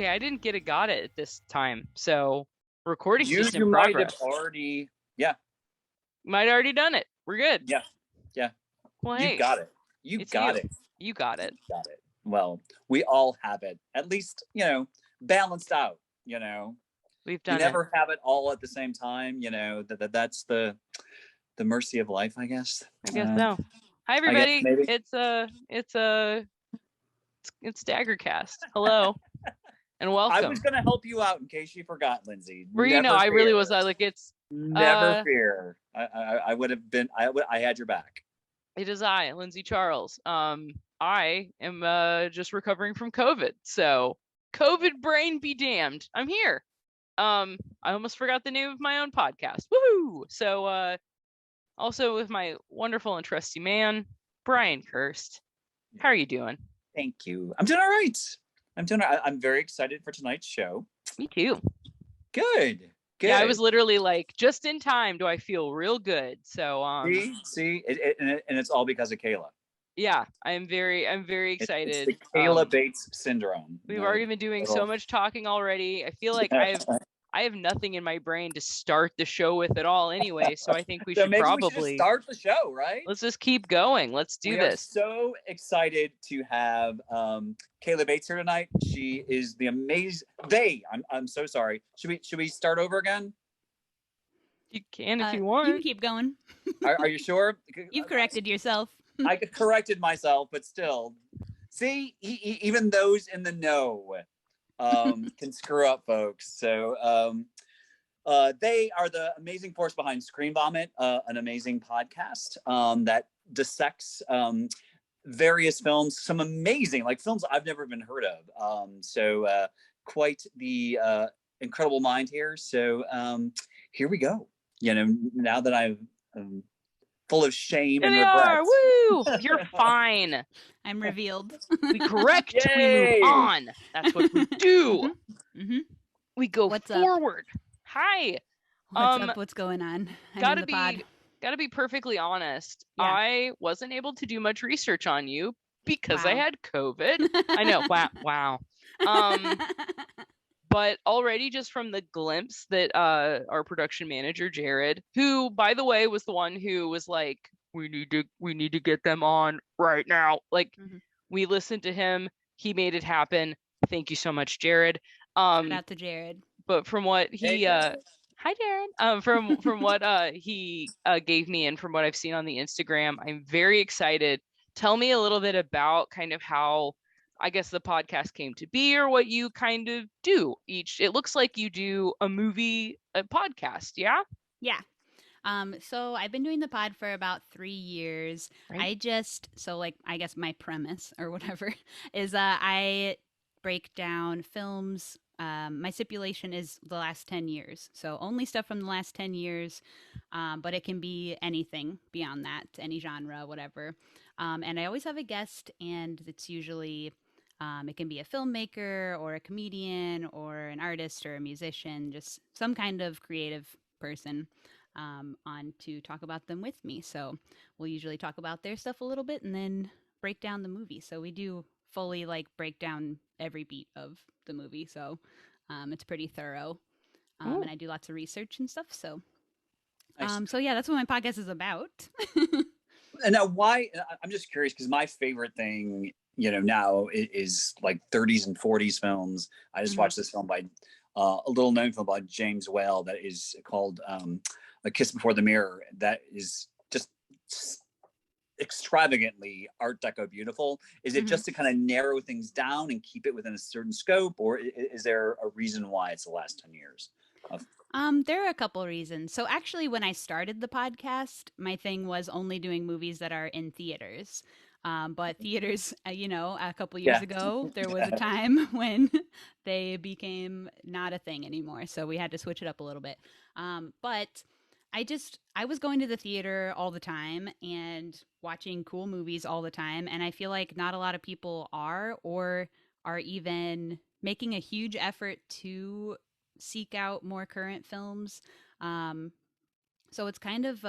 Okay, I didn't get a got it at this time, so recording's just in You might progress. have already, yeah. Might have already done it. We're good. Yeah. Well, You hey, got it. You it's got you. it. You got it. Got it. Well, we all have it. At least, balanced out, We've We done it. never have it all at the same time, that's the mercy of life, I guess. I guess so. Hi, everybody. It's Daggercast. Hello. And welcome. I was going to help you out in case you forgot, Lindsay. Were you? No, I really was. It's never fear. I would have been. I had your back. It is I, Lindsay Charles. I am just recovering from COVID. So, COVID brain be damned. I'm here. I almost forgot the name of my own podcast. Woohoo! So, also with my wonderful and trusty man, Brian Kirst. How are you doing? Thank you. I'm doing all right. I'm very excited for tonight's show. Me too. Good. Yeah, I was literally like, just in time. Do I feel real good? So, see, and it's all because of Kayla. Yeah, I'm very excited. It's the Kayla Bates syndrome. We've already been doing so much talking already. I feel like I have nothing in my brain to start the show with at all anyway, so I think we should probably start the show, right? Let's just keep going. Let's do this. We are so excited to have Kayla Bates here tonight. she is the amazing I'm so sorry. Should we start over again? You can if you want. You can keep going. Are you sure? You've corrected yourself. I corrected myself, but still. See, even those in the know can screw up, folks. So they are the amazing force behind Scream Vomit, an amazing podcast that dissects various films, some amazing films I've never even heard of. So quite the incredible mind here. So here we go. Now that I've full of shame and regret. Woo! You're fine. I'm revealed. We correct. We move on. That's what we do. Mm-hmm. We go forward. Up? Hi. What's up? What's going on? Gotta be perfectly honest. Yeah. I wasn't able to do much research on you because I had COVID. I know. Wow. But already just from the glimpse that our production manager, Jared, who, by the way, was the one who was like, we need to get them on right now. We listened to him. He made it happen. Thank you so much, Jared. Shout out to Jared. But from what he hi Jared. From what he gave me and from what I've seen on the Instagram, I'm very excited. Tell me a little bit about kind of how I guess the podcast came to be, or what you kind of do each. It looks like you do a podcast, yeah? Yeah. So I've been doing the pod for about 3 years. Right. I guess my premise or whatever is I break down films. My stipulation is the last 10 years. So only stuff from the last 10 years, but it can be anything beyond that, any genre, whatever. And I always have a guest, and it's usually... it can be a filmmaker or a comedian or an artist or a musician, just some kind of creative person on to talk about them with me. So we'll usually talk about their stuff a little bit and then break down the movie. So we do fully break down every beat of the movie. So it's pretty thorough. And I do lots of research and stuff. So, so yeah, that's what my podcast is about. And now why, I'm just curious because my favorite thing now is 30s and 40s films. I just watched this film by a little known film by James Whale that is called A Kiss Before the Mirror. That is just extravagantly Art Deco beautiful. Is it just to kind of narrow things down and keep it within a certain scope, or is there a reason why it's the last 10 years? There are a couple reasons. So actually, when I started the podcast, my thing was only doing movies that are in theaters. But theaters, a couple years ago, there was a time when they became not a thing anymore. So we had to switch it up a little bit. But I was going to the theater all the time and watching cool movies all the time. And I feel like not a lot of people are even making a huge effort to seek out more current films. So it's kind of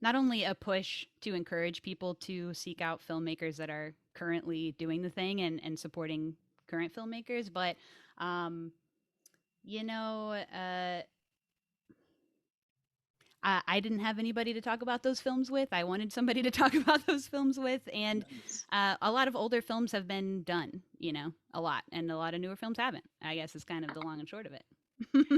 not only a push to encourage people to seek out filmmakers that are currently doing the thing and supporting current filmmakers, but you know, I didn't have anybody to talk about those films with. I wanted somebody to talk about those films with, and a lot of older films have been done, you know, a lot, and a lot of newer films haven't. I guess is kind of the long and short of it.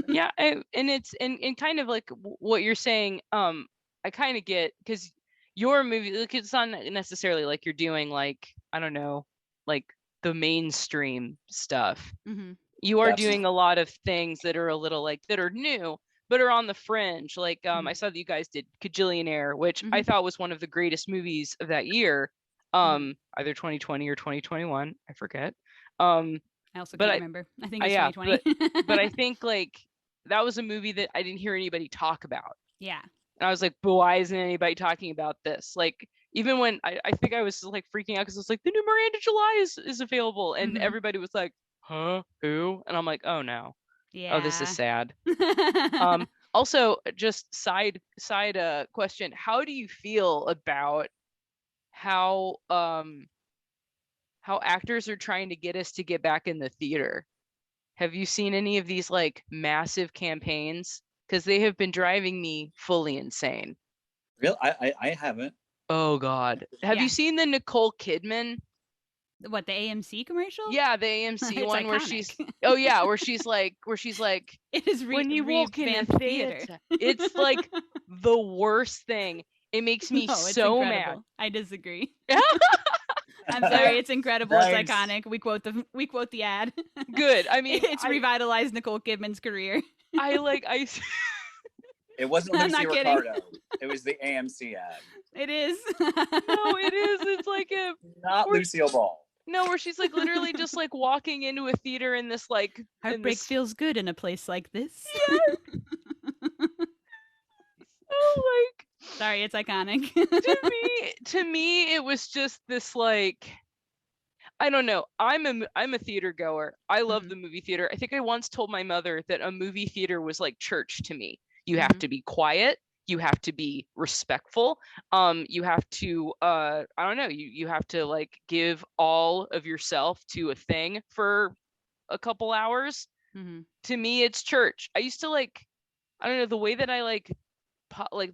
Yeah, and it's and kind of like what you're saying. I kind of get, because your movie, like, it's not necessarily like you're doing like, I don't know, like the mainstream stuff. Mm-hmm. You are Definitely. doing a lot of things that are a little like that are new, but are on the fringe. Like Mm-hmm. I saw that you guys did Kajillionaire, which Mm-hmm. I thought was one of the greatest movies of that year. Either 2020 or 2021, I forget. I also but can't I, remember. I think it's yeah, 2020. but I think like that was a movie that I didn't hear anybody talk about. Yeah. And I was like, but why isn't anybody talking about this? Like, even when I think I was like freaking out because it's like the new Miranda July is available, and everybody was like, huh, who? And I'm like, oh no, Yeah. oh, this is sad. Also, just side question: how do you feel about how actors are trying to get us to get back in the theater? Have you seen any of these like massive campaigns? Because they have been driving me fully insane. Real? I haven't. Oh God. Have you seen the Nicole Kidman? What, the AMC commercial? Yeah, the AMC one iconic. where she's where she's like it is when you walk in a theater. It's like the worst thing. It makes me so mad. I disagree. I'm sorry, it's incredible. Nice. It's iconic. We quote the ad. Good. I mean, it's revitalized Nicole Kidman's career. It wasn't Lucy Ricardo. It was the AMC ad. It is. No, it is. It's like not Lucille Ball. No, where she's like literally just like walking into a theater in this like heartbreak feels good in a place like this. Yes. So like, sorry, it's iconic. to me, it was just this like, I don't know. I'm a theater goer. I love the movie theater. I think I once told my mother that a movie theater was like church to me. You have to be quiet. You have to be respectful. You have to I don't know, you have to like give all of yourself to a thing for a couple hours. To me, it's church. I used to like, I don't know, the way that I like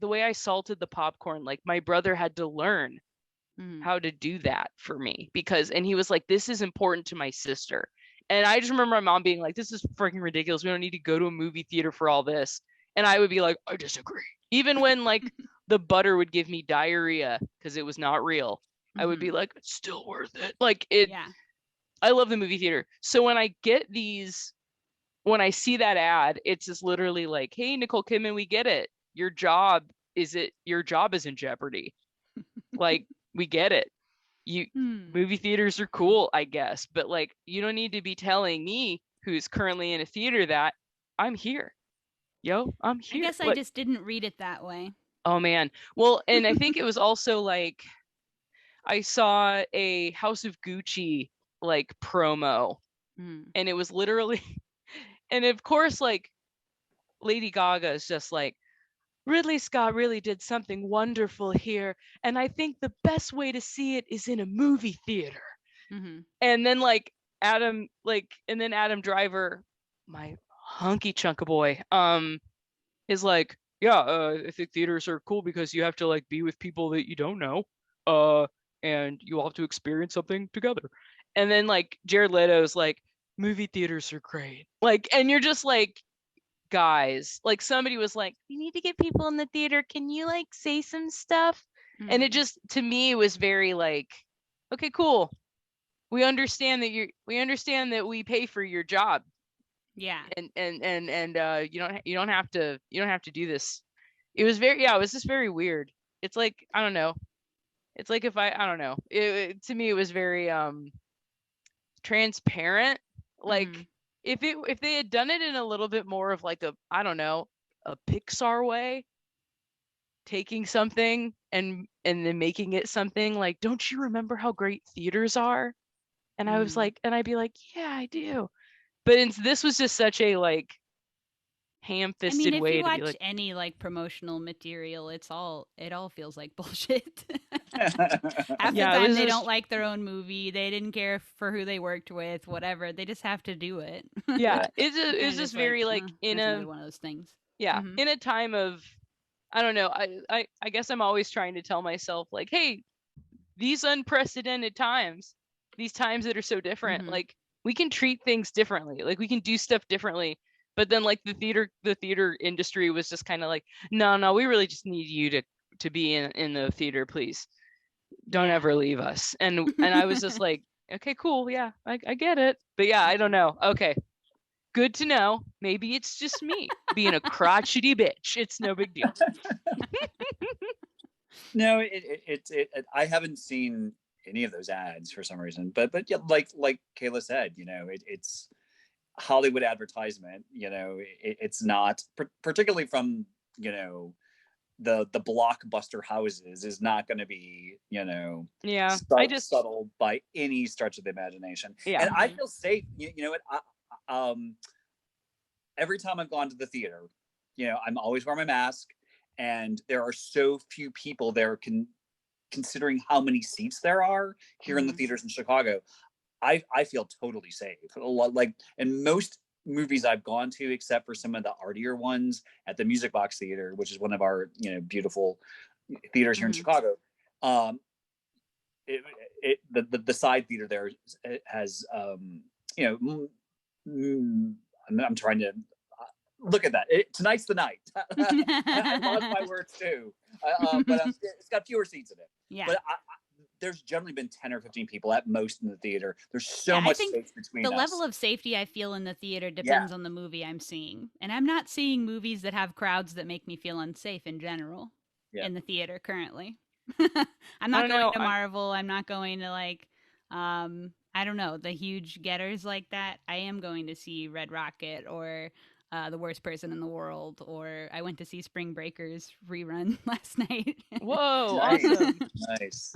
the way I salted the popcorn, like my brother had to learn how to do that for me, and he was like, this is important to my sister. And I just remember my mom being like, this is freaking ridiculous. We don't need to go to a movie theater for all this. And I would be like, I disagree. Even when like the butter would give me diarrhea because it was not real, I would be like, it's still worth it. Like it. Yeah. I love the movie theater. So when I when I see that ad, it's just literally like, hey, Nicole Kidman, we get it. Your job is in jeopardy. Like, we get it. Movie theaters are cool, I guess. But like, you don't need to be telling me, who's currently in a theater, that I'm here. Yo, I'm here. I guess I just didn't read it that way. Oh man. Well, and I think it was also like, I saw a House of Gucci like promo, and it was literally, and of course, like Lady Gaga is just like, Ridley Scott really did something wonderful here, and I think the best way to see it is in a movie theater. And then like Adam Driver, my hunky chunk of boy, is like, yeah, I think theaters are cool because you have to like be with people that you don't know, and you all have to experience something together. And then like Jared Leto's like, movie theaters are great. Like, and you're just like, guys, like somebody was like, we need to get people in the theater. Can you like say some stuff? And it just, to me, it was very like, okay, cool. We understand that we pay for your job. Yeah. And you don't have to do this. It was just very weird. It's like, I don't know. It's like, if I don't know. To me, it was very transparent. Like, if they had done it in a little bit more of like a, I don't know, a Pixar way, taking something and then making it something like, don't you remember how great theaters are? And I was like, and I'd be like, yeah, I do. But this was just such a like ham-fisted way to be like. If you watch any like promotional material, it all feels like bullshit. Half the time they don't like their own movie. They didn't care for who they worked with, whatever. They just have to do it. Yeah, it's just very like in a one of those things. Yeah, in a time of, I don't know. I guess I'm always trying to tell myself like, hey, these unprecedented times, these times that are so different, like we can treat things differently. Like we can do stuff differently. But then like the theater industry was just kind of like, no, we really just need you to be in the theater, please. Don't ever leave us. And I was just like, okay, cool. Yeah, I get it. But yeah, I don't know. Okay. Good to know. Maybe it's just me being a crotchety bitch. It's no big deal. No, I haven't seen any of those ads for some reason, but yeah, like Kayla said, it's Hollywood advertisement. It's not particularly from the blockbuster houses is not going to be subtle by any stretch of the imagination. Yeah, and I feel safe. Every time I've gone to the theater, I'm always wearing my mask, and there are so few people there. Considering how many seats there are here in the theaters in Chicago, I feel totally safe. Like in most movies I've gone to, except for some of the artier ones at the Music Box Theater, which is one of our beautiful theaters here in Chicago. The side theater there has I'm trying to look at that. Tonight's the night. I lost my words too, but it's got fewer seats in it. Yeah. But there's generally been 10 or 15 people at most in the theater. There's so much space between us. The level of safety I feel in the theater depends on the movie I'm seeing. And I'm not seeing movies that have crowds that make me feel unsafe in general in the theater currently. I'm not going to Marvel. I'm not going to I don't know, the huge getters like that. I am going to see Red Rocket or The Worst Person in the World, or I went to see Spring Breakers rerun last night. Whoa, awesome. Nice.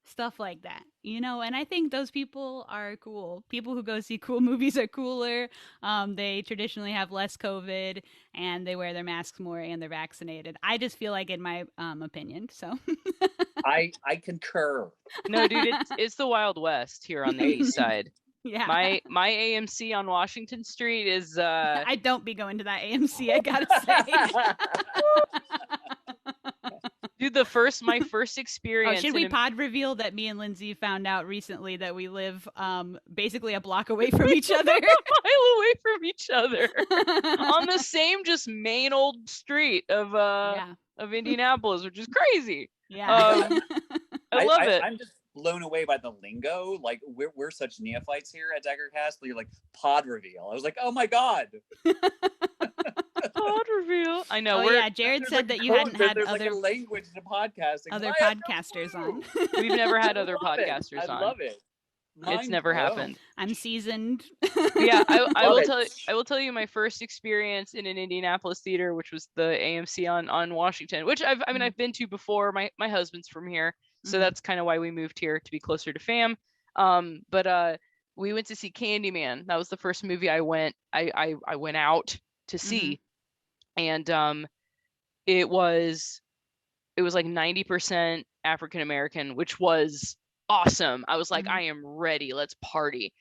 Stuff like that, and I think those people are cool. People who go see cool movies are cooler. They traditionally have less COVID, and they wear their masks more, and they're vaccinated. I just feel like, in my opinion, so. I concur. No, dude, it's the Wild West here on the east side. Yeah. My AMC on Washington Street is I don't be going to that AMC, I gotta say. Dude, my first experience. Should we pod reveal that me and Lindsey found out recently that we live basically a block away from each other? A mile away from each other. On the same just main old street of Indianapolis, which is crazy. Yeah. I love it. I'm just blown away by the lingo. Like we're such neophytes here at Daggercast. You're like pod reveal. I was like, oh my god. Pod reveal. I know. Jared said that you hadn't had other language to podcasting. Other podcasters on. We've never had other podcasters on. I love it. It's never happened. I'm seasoned. Yeah, I will tell you my first experience in an Indianapolis theater, which was the AMC on Washington, which I've been to before. My husband's from here, so that's kind of why we moved here, to be closer to fam. But we went to see Candyman. That was the first movie I went out to see, and it was like 90% African American, which was awesome. I was like, I am ready. Let's party.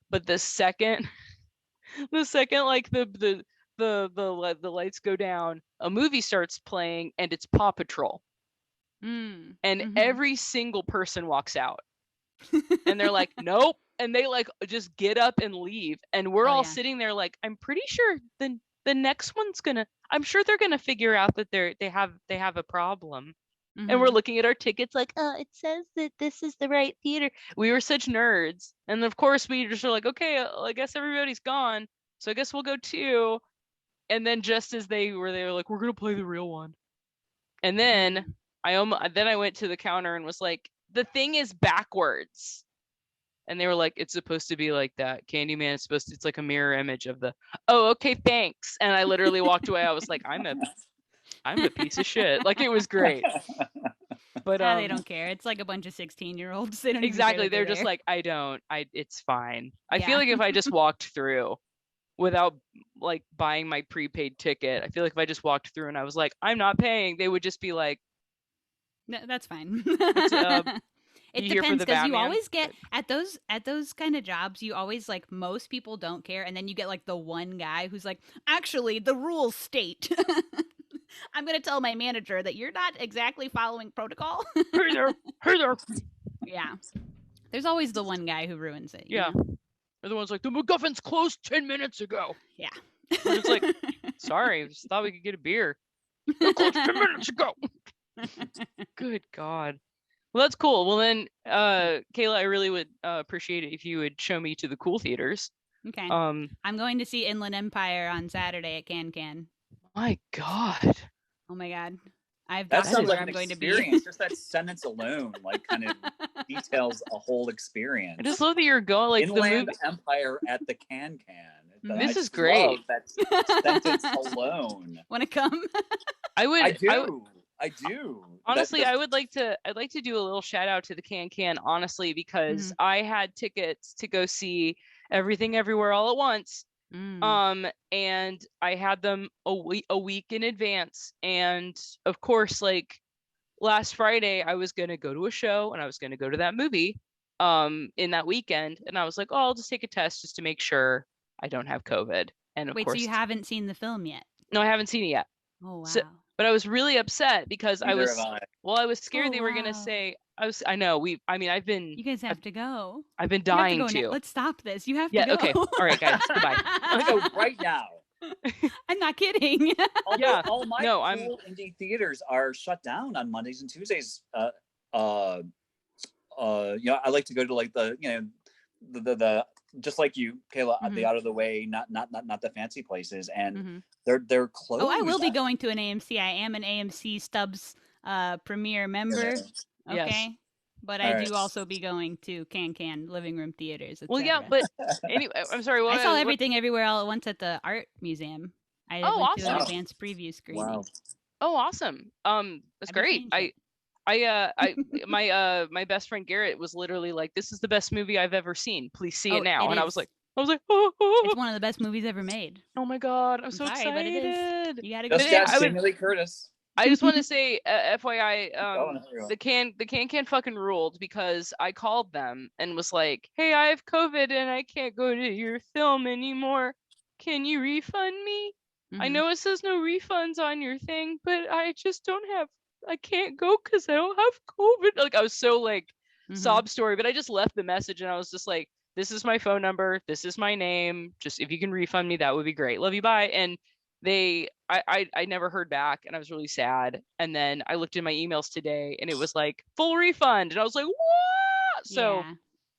But the second like the lights go down, a movie starts playing, and it's Paw Patrol. And every single person walks out, and they're like, nope. And they like just get up and leave. And we're all sitting there like, I'm pretty sure the next one's I'm sure they're gonna figure out that they have a problem. And we're looking at our tickets like, oh, it says that this is the right theater. We were such nerds. And of course we just were like, okay, I guess everybody's gone, so I guess we'll go too. And then just as they were like, we're gonna play the real one. And then I went to the counter and was like, the thing is backwards. And they were like, it's supposed to be like that. Candyman is it's like a mirror image of the, oh, okay, thanks. And I literally walked away. I was like, I'm a piece of shit. Like, it was great. But they don't care. It's like a bunch of 16-year-olds. They don't exactly. They're just like, it's fine. I feel like if I just walked through without like buying my prepaid ticket, I feel like if I just walked through and I was like, I'm not paying, they would just be like, No, that's fine. It be here for depends the because you Batman. always get at those kind of jobs, you always like most people don't care, and then you get like the one guy who's like, actually, the rules state. I'm gonna tell my manager that you're not exactly following protocol. Hey there, hey there. Yeah, there's always the one guy who ruins it. Yeah. They're the one's like, the MacGuffin's closed 10 minutes ago. Yeah. We're just like, sorry, just thought we could get a beer. They're closed 10 minutes ago. Good God. Well, that's cool. Well, then, Kayla, I really would appreciate it if you would show me to the cool theaters. Okay. I'm going to see Inland Empire on Saturday at Can. My God. Oh my God. That sounds like I'm an going experience. Just that sentence alone, like, kind of details a whole experience. I just love that you're going like Inland Empire at the Can. This is great. Love that sentence alone. Want to come? I do. Honestly, I'd like to do a little shout out to the Can, honestly, because I had tickets to go see Everything Everywhere All at Once. And I had them a week in advance. And of course, like last Friday, I was gonna go to a show and I was gonna go to that movie in that weekend. And I was like, oh, I'll just take a test just to make sure I don't have COVID. And of course, so you haven't seen the film yet? No, I haven't seen it yet. Oh wow. So, but I was really upset because I was scared they were gonna wow. say I've been. You guys have to go. I've been dying to. Let's stop this. You have to go. Okay. All right, guys. Goodbye. Let's go right now. I'm not kidding. All my cool indie theaters are shut down on Mondays and Tuesdays. I like to go to like the just like you, Kayla, the out of the way, not the fancy places, and they're closed. Oh, I will be going to an AMC. I am an AMC Stubbs Premier member. Okay. Yes. But I do also be going to Can living room theaters. Well, yeah, but anyway, I'm sorry. I saw Everything Everywhere All at Once at the art museum. I went to an advanced preview screening. Wow. Oh, awesome. That's great. My best friend Garrett was literally like, "This is the best movie I've ever seen. Please see it now." And I was like, oh. It's one of the best movies ever made. Oh my God, I'm so excited. But it is. You gotta go. Jamie Lee Curtis. I just want to say, FYI, the can fucking ruled because I called them and was like, "Hey, I have COVID and I can't go to your film anymore. Can you refund me? I know it says no refunds on your thing, but I just I can't go because I don't have COVID." Like, I was so like sob story, but I just left the message and I was just like, "This is my phone number. This is my name. Just if you can refund me, that would be great. Love you, bye." And I never heard back and I was really sad. And then I looked in my emails today and it was like full refund. And I was like, what? So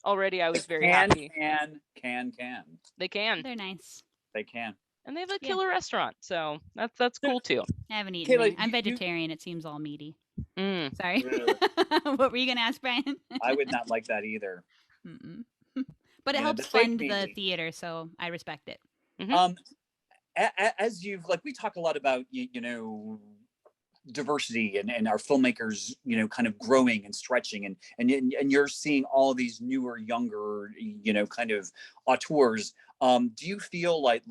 already I was very happy. Can. They can. They're nice. They can. And they have a killer restaurant. So that's cool too. I haven't eaten. Kayla, I'm vegetarian. It seems all meaty. Sorry. What were you going to ask, Brian? I would not like that either. But it helps fund the theater. So I respect it. As you've we talk a lot about diversity and our filmmakers kind of growing and stretching and you're seeing all these newer, younger kind of auteurs. Do you feel like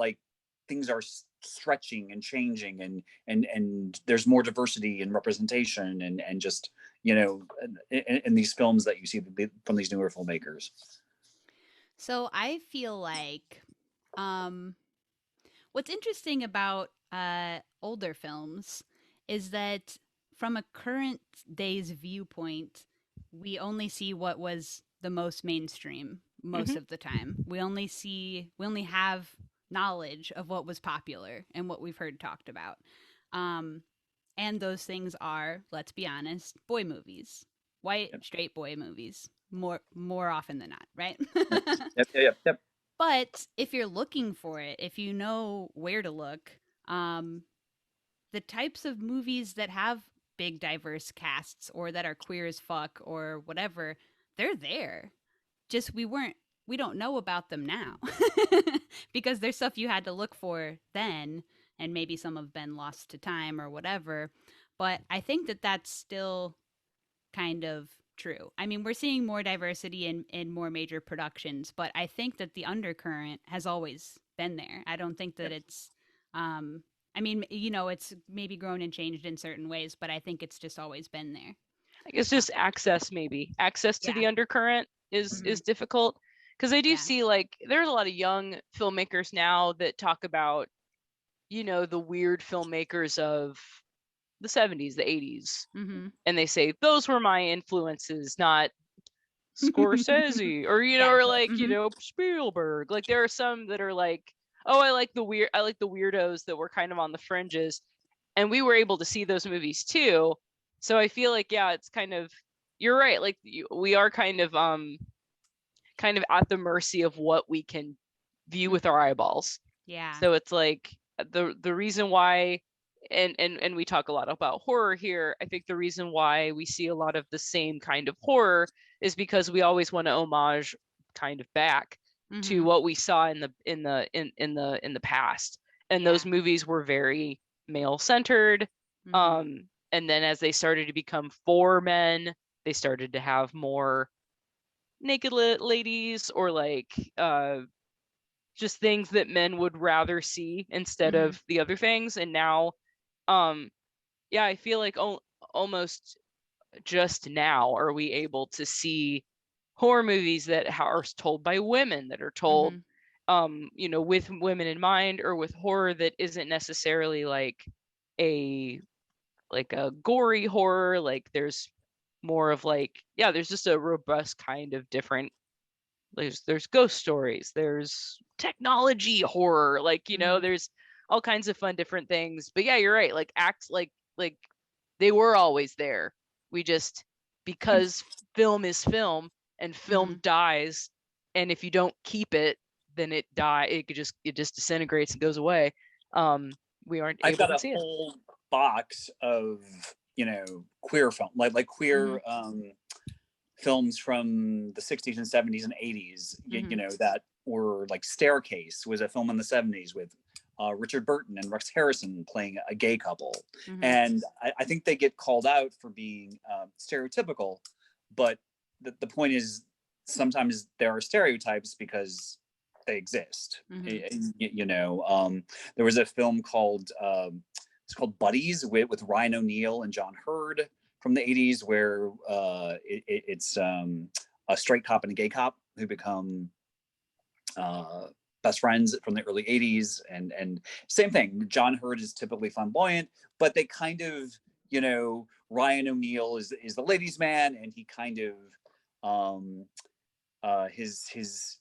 things are stretching and changing and there's more diversity and representation and just in these films that you see from these newer filmmakers? So I feel like what's interesting about older films is that from a current day's viewpoint, we only see what was the most mainstream most of the time. We only have knowledge of what was popular and what we've heard talked about. And those things are, let's be honest, boy movies, white, straight boy movies, more often than not, right? Yep. But if you're looking for it, if you know where to look, the types of movies that have big diverse casts or that are queer as fuck or whatever, they're there. Just we don't know about them now because there's stuff you had to look for then, and maybe some have been lost to time or whatever. But I think that that's still kind of true. I mean, we're seeing more diversity in more major productions, but I think that the undercurrent has always been there. I don't think that it's, I mean, it's maybe grown and changed in certain ways, but I think it's just always been there. I guess just access to the undercurrent is difficult, because I do see like there's a lot of young filmmakers now that talk about, you know, the weird filmmakers of the 70s, the 80s, and they say those were my influences, not Scorsese or, you know, or like, you know, Spielberg. Like there are some that are like, oh, I like the weirdos that were kind of on the fringes, and we were able to see those movies too. So I feel like, yeah, it's kind of, you're right, like we are kind of at the mercy of what we can view with our eyeballs. Yeah. So it's like the reason why, and we talk a lot about horror here. I think the reason why we see a lot of the same kind of horror is because we always want to homage kind of back to what we saw in the past. And those movies were very male centered. And then as they started to become for men, they started to have more naked ladies, or like just things that men would rather see instead of the other things. And now yeah, I feel like almost just now are we able to see horror movies that are told by women, that are told you know, with women in mind, or with horror that isn't necessarily like a gory horror. Like there's more of like, yeah, there's just a robust kind of different, there's ghost stories, there's technology horror, like, you know, there's all kinds of fun different things. But yeah, you're right, like acts like they were always there. We just, because film is film, and film dies, and if you don't keep it, then it just disintegrates and goes away. We aren't able to see it. I've got a whole box of, you know, queer film, like queer films from the 60s and 70s and 80s, you know, that were like Staircase was a film in the 70s with Richard Burton and Rex Harrison playing a gay couple. And I think they get called out for being stereotypical, but the point is sometimes there are stereotypes because they exist. You know, there was a film called it's called Buddies with Ryan O'Neal and John Hurd from the 80s, where it's a straight cop and a gay cop who become best friends from the early 80s. And same thing, John Hurd is typically flamboyant, but they kind of, you know, Ryan O'Neal is the ladies' man, and he kind of his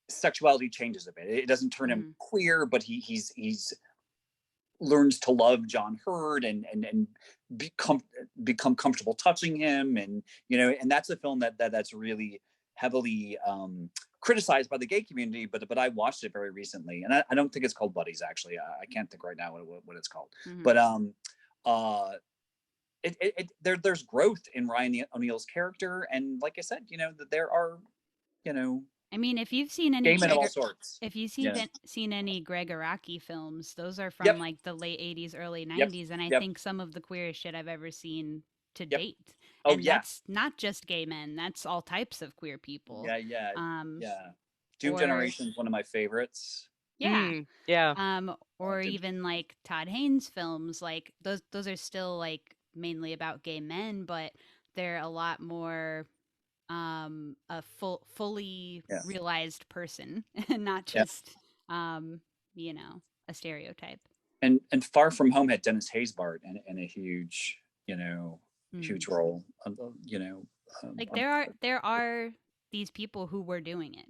sexuality changes a bit. It doesn't turn him queer, but he's learns to love John Hurd and become comfortable touching him, and you know, and that's a film that's really heavily criticized by the gay community, but I watched it very recently, and I don't think it's called Buddies, actually. I can't think right now what it's called. But there's growth in Ryan O'Neal's character, and like I said, you know, that there are, you know, I mean, if you've seen any gay men of all sorts. If you've seen any Greg Araki films, those are from like the late 80s, early 90s, and I think some of the queerest shit I've ever seen to date. And that's not just gay men, that's all types of queer people. Doom Generation is one of my favorites. Or even like Todd Haynes films, like those are still like mainly about gay men, but they're a lot more a fully realized person, and not just you know, a stereotype. And Far From Home had Dennis Haysbert in a huge, you know, huge role. You know, like there are these people who were doing it,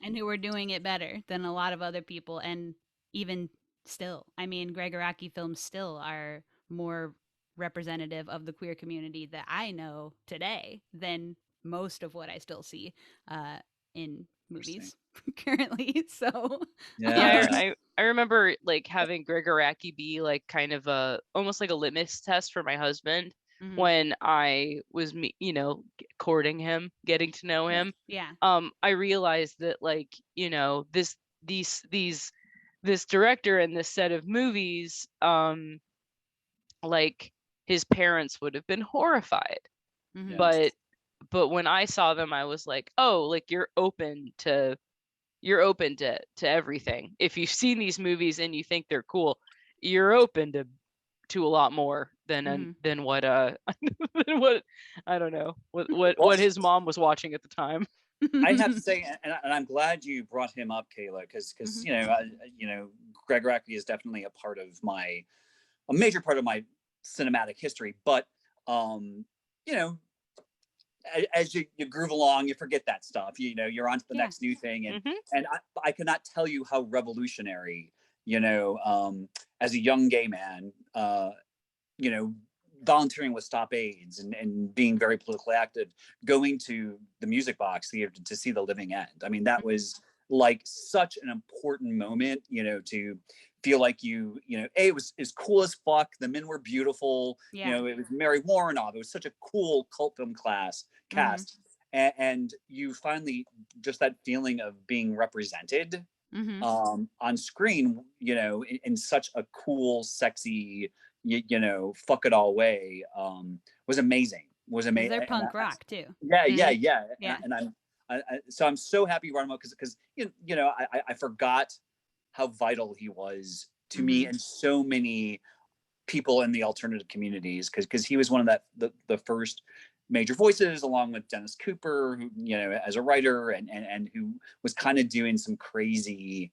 and who were doing it better than a lot of other people, and even still, I mean, Greg Araki films still are more representative of the queer community that I know today than most of what I still see in movies currently. So I remember like having Greg Araki be like kind of almost like a litmus test for my husband when I was, you know, courting him, getting to know him. I realized that, like, you know, this director and this set of movies, like his parents would have been horrified. But when I saw them, I was like, oh, like you're open to everything. If you've seen these movies and you think they're cool, you're open to to a lot more than than what than what I don't know what his mom was watching at the time. I have to say, and I'm glad you brought him up, Kayla, because Greg Araki is definitely a major part of my cinematic history. But as you groove along, you forget that stuff. You're on to the next new thing, and I cannot tell you how revolutionary, as a young gay man, volunteering with Stop AIDS and being very politically active, going to the Music Box Theater to see The Living End. I mean, that was like such an important moment, to feel like it was cool as fuck. The men were beautiful. It was Mary Warrenoff. It was such a cool cult film cast. And you finally, just that feeling of being represented on screen, in such a cool, sexy, fuck it all way, was amazing. They're punk rock too. Yeah. And I'm so happy you brought him up because I forgot how vital he was to me and so many people in the alternative communities, because he was one of the first major voices, along with Dennis Cooper, who as a writer and who was kind of doing some crazy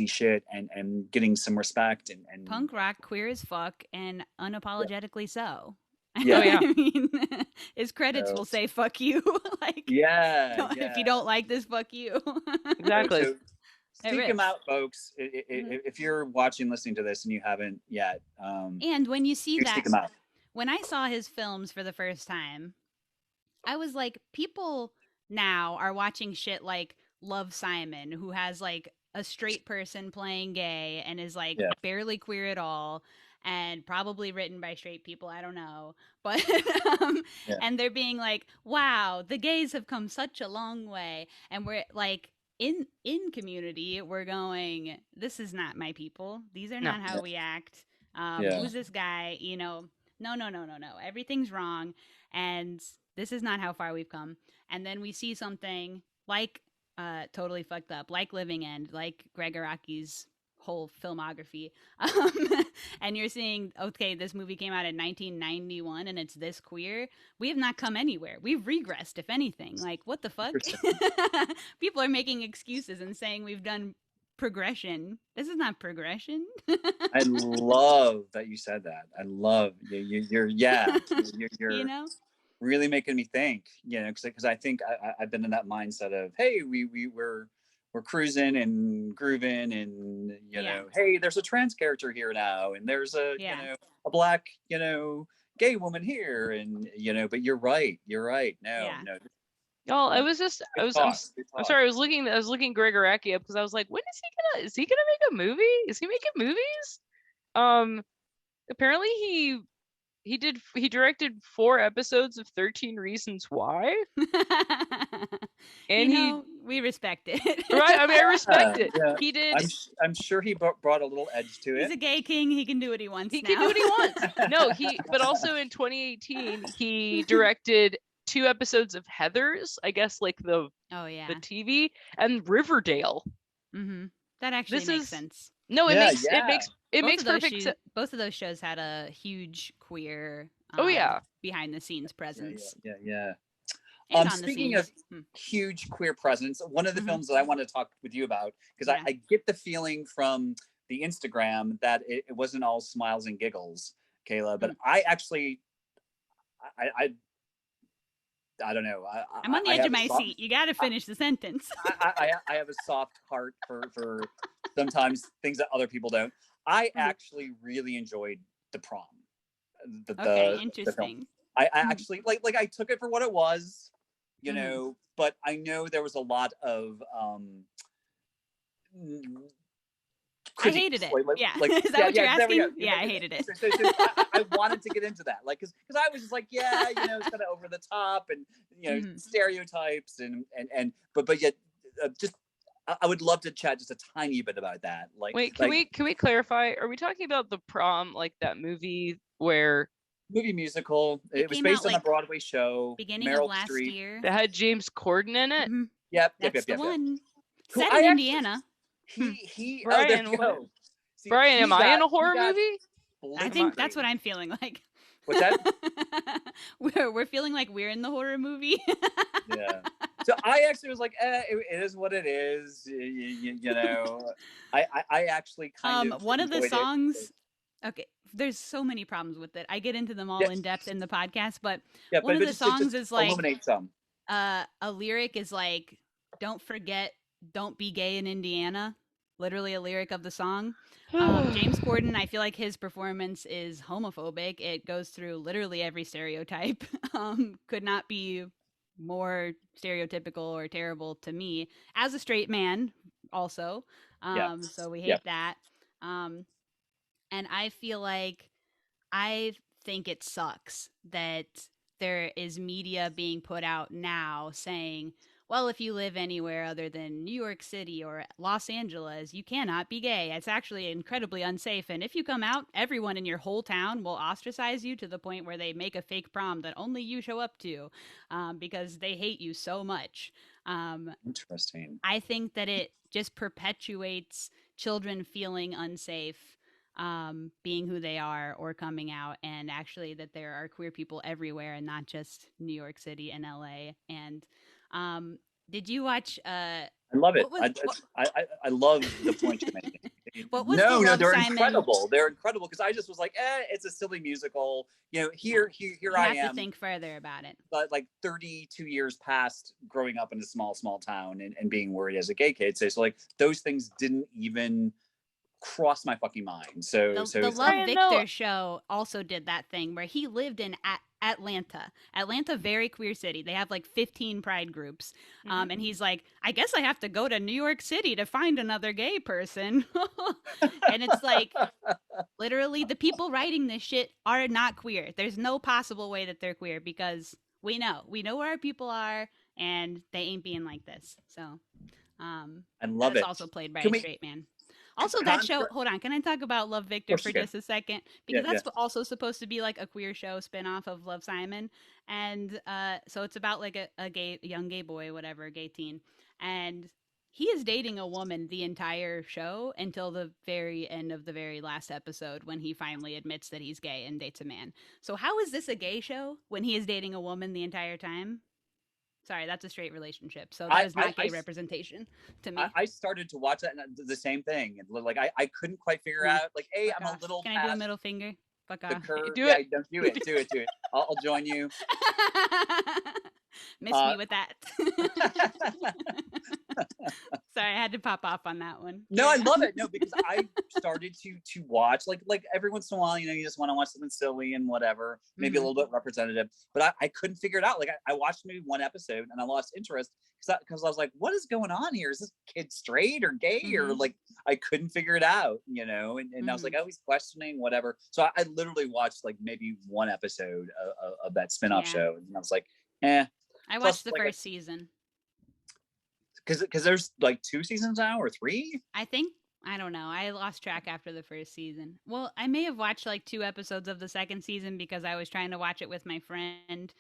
shit and getting some respect and punk rock, queer as fuck, and unapologetically so. Yeah. I mean, his credits will say "fuck you." If you don't like this, fuck you. Exactly. So seek him out, folks. If you're watching, listening to this, and you haven't yet, and when you see that, seek him out. When I saw his films for the first time, I was like, people now are watching shit like Love, Simon, who has like a straight person playing gay and is like barely queer at all, and probably written by straight people. I don't know, but and they're being like, wow, the gays have come such a long way, and we're like, in Community, we're going, this is not my people. These are not how we act. Who's this guy? No. Everything's wrong, and this is not how far we've come. And then we see something like Totally Fucked Up, like Living End, like Greg Araki's whole filmography. And you're seeing, okay, this movie came out in 1991 and it's this queer. We have not come anywhere. We've regressed, if anything. Like, what the fuck? People are making excuses and saying we've done progression. This is not progression. I love that you said that. I love you're really making me think, because I think I've been in that mindset of, hey, we're cruising and grooving and hey, there's a trans character here now, and there's a black gay woman here, and but you're right. No. Oh, I was I'm sorry. I was looking Greg Araki up because I was like, when is he gonna make a movie? Is he making movies? Apparently he directed 4 episodes of 13 Reasons Why. And we respect it. Right? I mean, I respect it. Yeah. He did. I'm sure he brought a little edge to it. He's a gay king. He can do what he wants. He can do what he wants. No, but also in 2018, he directed 2 episodes of Heathers, I guess, like the TV, and Riverdale. That actually makes sense. No, it makes perfect sense. Both of those shows had a huge queer behind the scenes presence. Yeah. And speaking of huge queer presence, one of the films that I want to talk with you about, because I get the feeling from the Instagram that it wasn't all smiles and giggles, Kayla, but I actually I don't know. I'm on the edge of my seat. You got to finish the sentence. I have a soft heart for sometimes things that other people don't. I actually really enjoyed The Prom. Interesting. The film. I actually like I took it for what it was, but I know there was a lot of I hated it. Is that what you're asking? Yeah, I hated it. So I wanted to get into that, like, because I was just like, it's kind of over the top and stereotypes but yet just I would love to chat just a tiny bit about that. Like, wait, can we clarify? Are we talking about The Prom, like that movie where? Movie musical. It was based on a Broadway show. Beginning Meryl of last Streep. year. That had James Corden in it. Yep. That's the one. Set in Indiana. He Brian, there you go. See, Brian, am I in a horror movie? I think that's what I'm feeling like. What's that? we're feeling like we're in the horror movie. Yeah. So I actually was like, it is what it is. You know, I actually kind of one of the songs. it. Okay, there's so many problems with it. I get into them all Yeah. in depth in the podcast, but Yeah, one of the songs is like illuminate some. a lyric is like, "Don't forget, don't be gay in Indiana." Literally a lyric of the song. James Corden, I feel like his performance is homophobic. It goes through literally every stereotype. Could not be more stereotypical or terrible to me as a straight man also. So we hate that. And I feel like I think it sucks that there is media being put out now saying, well, if you live anywhere other than New York City or Los Angeles, you cannot be gay. It's actually incredibly unsafe. And if you come out, everyone in your whole town will ostracize you to the point where they make a fake prom that only you show up to because they hate you so much. Interesting. I think that it just perpetuates children feeling unsafe being who they are or coming out, and actually that there are queer people everywhere and not just New York City and LA. And did you watch I love it. I love the point you're making. They're incredible. They're incredible because I just was like, it's a silly musical. You know, here I am. You have to think further about it. But like 32 years past growing up in a small town and being worried as a gay kid. So like those things didn't even cross my fucking mind. So the Love Victor show also did that thing where he lived in Atlanta, very queer city. They have like 15 pride groups. And he's like, I guess I have to go to New York City to find another gay person. And it's like, literally the people writing this shit are not queer. There's no possible way that they're queer because we know where our people are and they ain't being like this. So I love it. It's also played by a straight man. Also, that show, hold on, can I talk about Love Victor for just a second? Because that's also supposed to be like a queer show spinoff of Love, Simon. And so it's about like a young gay boy, whatever, gay teen. And he is dating a woman the entire show until the very end of the very last episode when he finally admits that he's gay and dates a man. So how is this a gay show when he is dating a woman the entire time? Sorry, that's a straight relationship. So that is not gay representation to me. I started to watch that and the same thing. Like I couldn't quite figure out. Like, hey, I'm a little. Can I do a middle finger? Fuck off. Do it. Do it. I'll join you. Miss me with that. Sorry, I had to pop off on that one. No, I love it. No, because I started to watch like every once in a while, you just want to watch something silly and whatever, maybe a little bit representative. But I couldn't figure it out. Like I watched maybe one episode and I lost interest because I was like, what is going on here? Is this kid straight or gay or like I couldn't figure it out, and I was like, oh, he's questioning whatever. So I literally watched like maybe one episode of that spinoff show, and I was like, I watched the first season. Because there's like 2 seasons now or 3? I think. I don't know. I lost track after the first season. Well, I may have watched like 2 episodes of the second season because I was trying to watch it with my friend.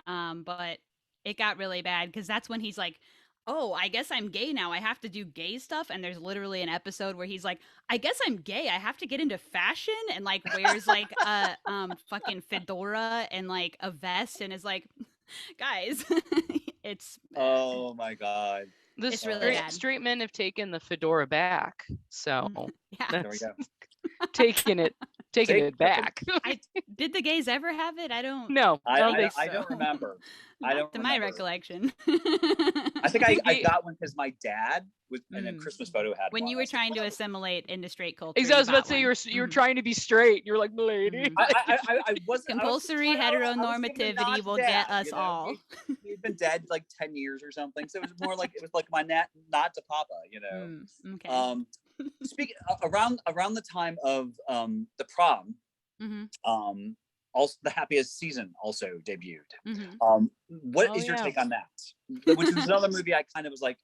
But it got really bad because that's when he's like, oh, I guess I'm gay now. I have to do gay stuff. And there's literally an episode where he's like, I guess I'm gay. I have to get into fashion and like wears like a fucking fedora and like a vest and is like, guys, it's bad. Oh my God. It's really bad. Straight men have taken the fedora back. So there we go. taking it back. Did the gays ever have it? I don't. No, I don't remember. To my recollection. I think I got one because my dad was in a Christmas photo had when one. you were trying to assimilate into straight culture. Exactly. I was about to say you were trying to be straight. You were like, lady. I wasn't. Compulsory heteronormativity will get us all. He'd been dead like 10 years or something, so it was more like my nod to Papa. Okay. Speaking around the time of the prom, also the Happiest Season also debuted. What is your take on that? Which is another movie I kind of was like,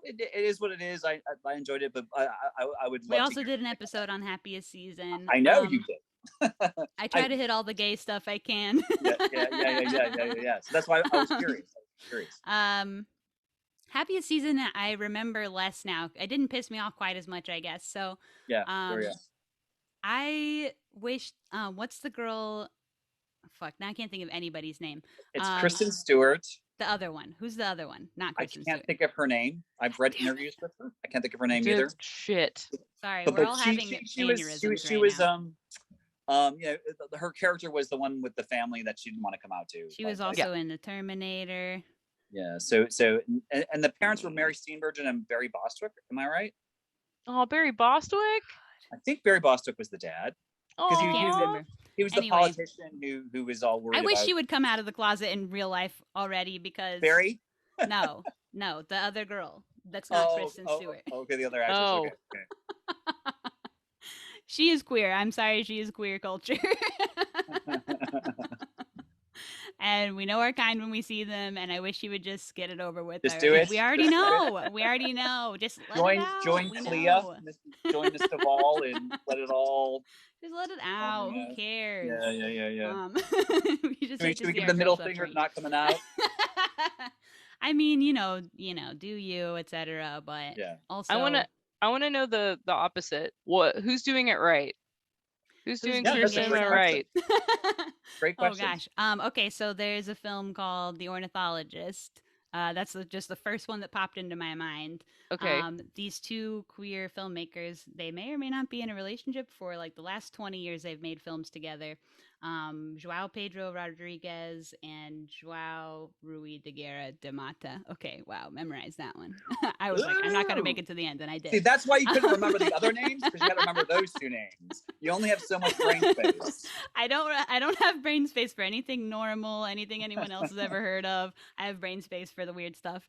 it is what it is. I enjoyed it, but I would love we also did an episode on Happiest Season. I know you did. I try to hit all the gay stuff I can. Yeah. So that's why I was curious. Happiest Season, I remember less now. It didn't piss me off quite as much, I guess. So I wish. What's the girl? Fuck, now I can't think of anybody's name. It's Kristen Stewart. The other one. Who's the other one? Not Kristen Stewart. I can't think of her name. I've read interviews with her. I can't think of her name either. Shit. Sorry, we're all having aneurysms she was her character was the one with the family that she didn't want to come out to. She was also in The Terminator. Yeah. So and the parents were Mary Steenburgen and Barry Bostwick. Am I right? Oh, Barry Bostwick. I think Barry Bostwick was the dad. Because he was the politician who was all worried. I wish she would come out of the closet in real life already, because Barry. No, the other girl. That's not Kristen Stewart. Okay, the other actress. Oh. Okay. She is queer. I'm sorry, she is queer culture. And we know our kind when we see them, and I wish she would just get it over with. Just do it. We already know. We already know. Just let it out. Join Clea. Join Miss Duvall and let it all. Just let it out. Who cares? Yeah. Should we give the middle finger not coming out? I mean, do you, etc. But also, I want to know the opposite. Who's doing it right? Who's doing Kirsten right? Great question. Oh gosh. Okay, so there's a film called The Ornithologist. That's just the first one that popped into my mind. Okay. These two queer filmmakers, they may or may not be in a relationship. For like the last 20 years, they've made films together. Joao Pedro Rodriguez and Joao Rui de Guerra de Mata. Okay, wow, memorize that one. I was like, I'm not going to make it to the end, and I did. See, that's why you couldn't remember the other names, because you got to remember those two names. You only have so much brain space. I don't have brain space for anything normal, anything anyone else has ever heard of. I have brain space for the weird stuff.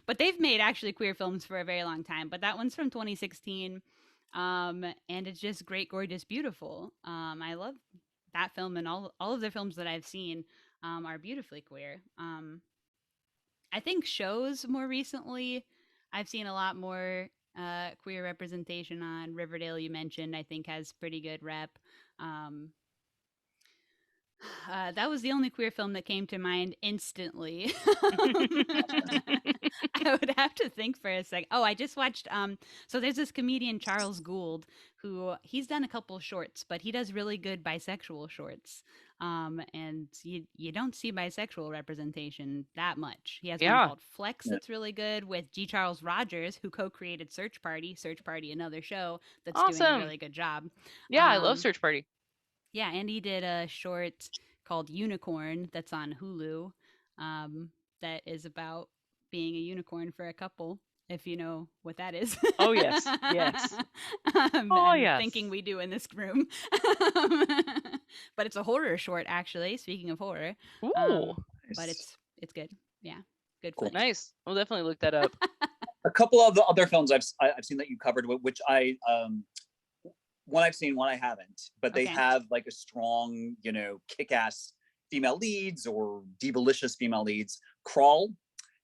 But they've made actually queer films for a very long time. But that one's from 2016. And it's just great, gorgeous, beautiful. I love that film, and all of their films that I've seen are beautifully queer. I think shows more recently, I've seen a lot more queer representation on. Riverdale, you mentioned, I think has pretty good rep. That was the only queer film that came to mind instantly. I would have to think for a sec. Oh, I just watched, so there's this comedian, Charles Gould, who he's done a couple shorts, but he does really good bisexual shorts. And you don't see bisexual representation that much. He has one called Flex that's really good, with G. Charles Rogers, who co-created Search Party, another show that's doing a really good job. Yeah, I love Search Party. Yeah, and he did a short called Unicorn that's on Hulu, that is about being a unicorn for a couple, if you know what that is. Oh, yes. Yes. I'm thinking we do in this room. But it's a horror short, actually, speaking of horror. Ooh. But it's good. Yeah, good. Cool. Nice. We'll definitely look that up. A couple of the other films I've seen that you covered, which one I've seen, one I haven't, but they have like a strong, kick-ass female leads or divalicious female leads. Crawl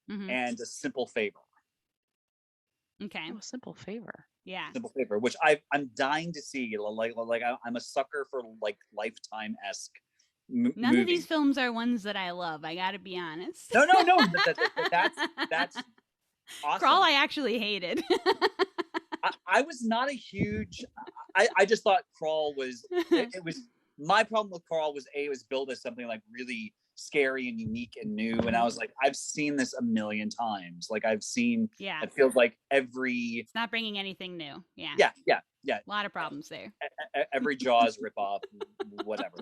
and A Simple Favor. Okay. Oh, Simple Favor. Yeah. Simple Favor, which I'm dying to see. Like I'm a sucker for like Lifetime-esque None of these films are ones that I love. I got to be honest. No. That's awesome. Crawl, I actually hated. I was not a huge. I just thought Crawl was. It was my problem with Crawl was it was billed as something like really scary and unique and new, and I was like, I've seen this a million times. Like I've seen. Yeah. It feels like every. It's not bringing anything new. Yeah. Yeah. A lot of problems there. Every Jaws ripoff, whatever.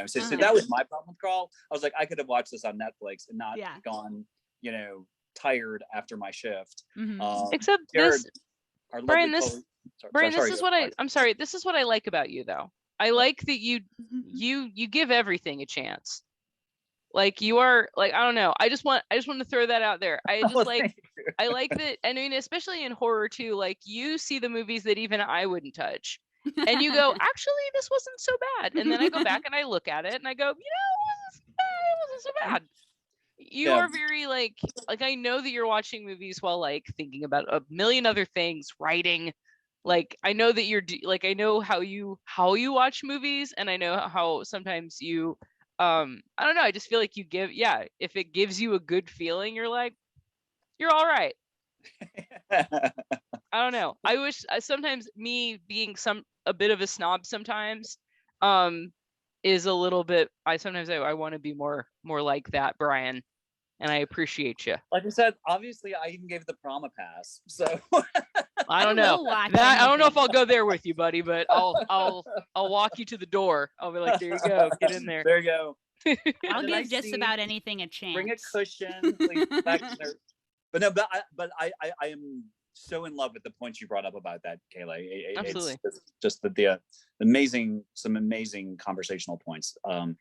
So that was my problem with Crawl. I was like, I could have watched this on Netflix and not gone, tired after my shift. Except Jared, this. Brian, this is what I'm sorry. This is what I like about you, though. I like that you give everything a chance. Like you are like, I don't know. I just want to throw that out there. I like that. I mean, especially in horror too, like you see the movies that even I wouldn't touch. And you go, actually, this wasn't so bad. And then I go back and I look at it and I go, it wasn't so bad. You are very like I know that you're watching movies while like thinking about a million other things, writing. Like I know that you're like I know how you watch movies, and I know how sometimes you I don't know, I just feel like you give if it gives you a good feeling, you're like you're all right. I don't know. I wish sometimes me being a bit of a snob sometimes is a little bit. I want to be more like that, Brian, and I appreciate you. Like I said, obviously, I even gave the prom a pass. So I don't know. I don't know if I'll go there with you, buddy, but I'll walk you to the door. I'll be like, there you go, get in there. There you go. I'll give just about anything a chance. Bring a cushion, please. But no, but I am so in love with the points you brought up about that, Kayla. Absolutely. It's just the some amazing conversational points. I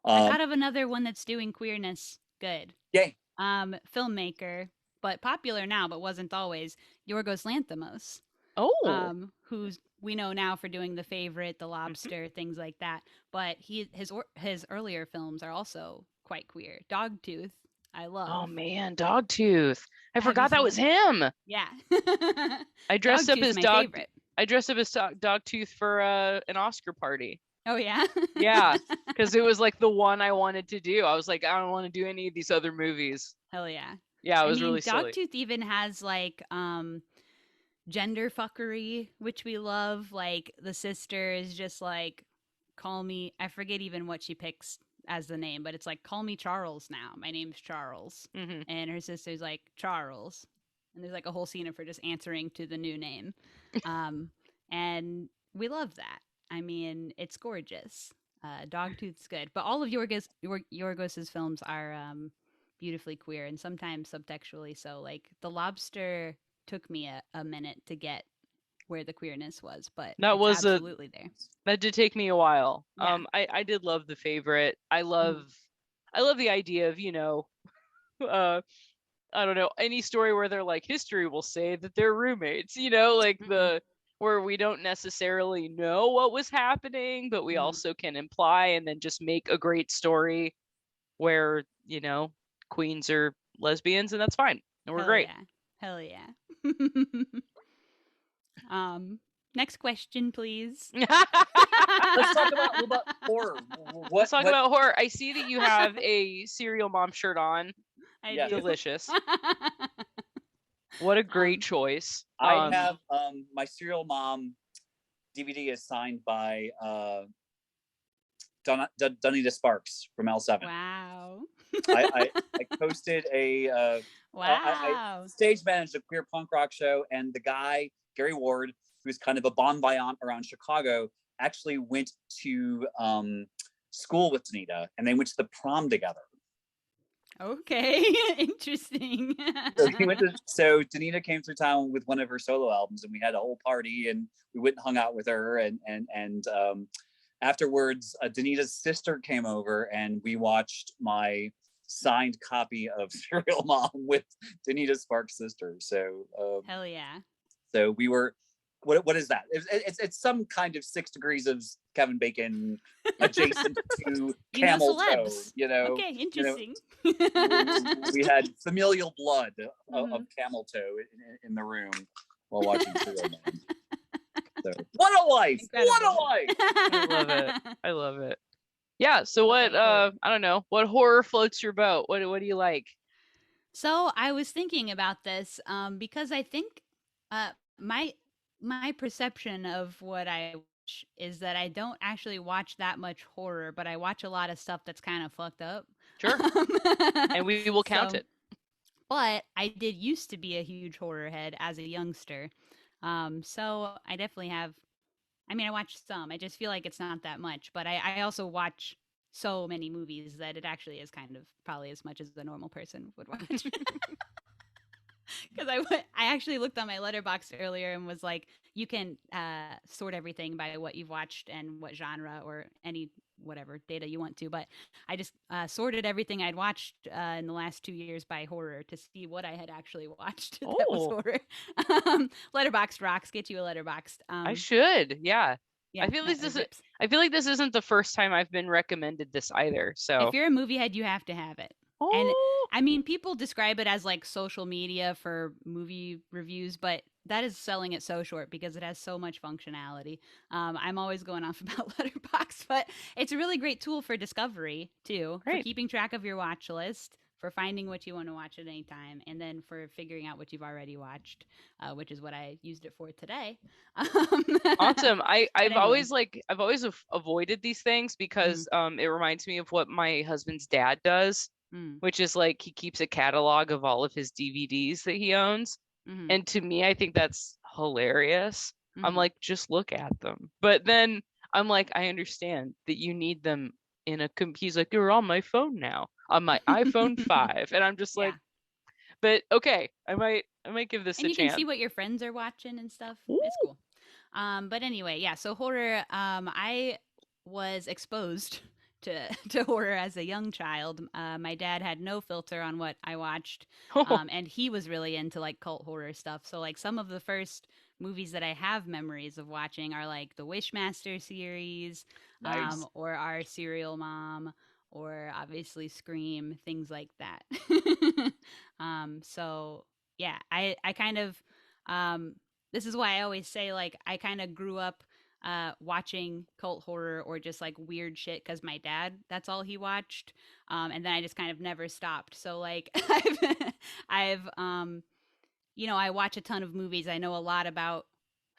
thought of another one that's doing queerness good. Yay. Filmmaker, but popular now, but wasn't always, Yorgos Lanthimos. Oh. Who's we know now for doing The Favorite, The Lobster, things like that. But his earlier films are also quite queer. Dogtooth, I love. Oh man, Dogtooth. I forgot that was him. Yeah. I dressed up as Dogtooth for an Oscar party. Oh yeah. Yeah, because it was like the one I wanted to do. I was like, I don't want to do any of these other movies. Hell yeah. Yeah, it was really silly. Dogtooth even has like gender fuckery, which we love. Like the sister is just like, call me, I forget even what she picks as the name, but it's like, call me Charles now. My name's Charles. Mm-hmm. And her sister's like, Charles. And there's like a whole scene of her just answering to the new name. And we love that. I mean, it's gorgeous. Dogtooth's good. But all of Yorgos's films are beautifully queer and sometimes subtextually so. Like The Lobster took me a minute to get where the queerness was, but that was absolutely there. That did take me a while. Yeah. I did love The Favorite. I love the idea of, I don't know, any story where they're like, history will say that they're roommates, like where we don't necessarily know what was happening, but we also can imply and then just make a great story where, queens are lesbians and that's fine. And we're great. Yeah. Hell yeah. Next question, please. Let's talk about a little bit horror. Let's talk about horror. I see that you have a Serial Mom shirt on. I do. Delicious. What a great choice. I have my Serial Mom DVD is signed by Donita Sparks from L7. Wow. I posted a wow. I stage managed a queer punk rock show, and the guy Gary Ward, who's kind of a bon vivant around Chicago, actually went to school with Donita, and they went to the prom together. Okay, interesting. So Donita came through town with one of her solo albums, and we had a whole party, and we went and hung out with her, and afterwards, Donita's sister came over, and we watched my signed copy of Serial Mom with Donita Sparks' sister. So hell yeah. So we were. What is that? It's some kind of 6 degrees of Kevin Bacon adjacent to camel toe. Okay, interesting. We had familial blood of camel toe in the room while watching Serial Mom. So, what a life! Incredible. What a life! I love it. Yeah. So what? I don't know. What horror floats your boat? What do you like? So I was thinking about this because I think my perception of what I watch is that I don't actually watch that much horror, but I watch a lot of stuff that's kind of fucked up. Sure. And we will count it. But I did used to be a huge horror head as a youngster. So I definitely have, I watch some. I just feel like it's not that much. But I also watch so many movies that it actually is kind of probably as much as a normal person would watch. Because I actually looked on my Letterboxd earlier and was like, you can sort everything by what you've watched and what genre or any whatever data you want to. But I just sorted everything I'd watched in the last 2 years by horror to see what I had actually watched that was horror. Letterboxd rocks. Get you a Letterboxd. I should. Yeah. I feel like this isn't the first time I've been recommended this either. So if you're a movie head, you have to have it. And people describe it as like social media for movie reviews, but that is selling it so short because it has so much functionality. I'm always going off about Letterboxd, but it's a really great tool for discovery too, for keeping track of your watch list, for finding what you want to watch at any time, and then for figuring out what you've already watched, which is what I used it for today. Awesome. I've anyway. always avoided these things because it reminds me of what my husband's dad does, which is like he keeps a catalog of all of his DVDs that he owns. And to me, I think that's hilarious. I'm like, just look at them. But then I'm like, I understand that you need them in a he's like, you're on my phone now, on my iPhone 5. And I'm just like, but okay, I might give this a chance. And you can see what your friends are watching and stuff. Ooh. It's cool. But anyway, yeah, so horror, I was exposed to horror as a young child. My dad had no filter on what I watched, and he was really into like cult horror stuff. So like some of the first movies that I have memories of watching are like the Wishmaster series, Nice. or our Serial Mom, or obviously Scream, things like that. So yeah, I kind of, this is why I always say like I kind of grew up watching cult horror or just like weird shit because my dad, that's all he watched, and then I just kind of never stopped. So like I've you know, I watch a ton of movies. I know a lot about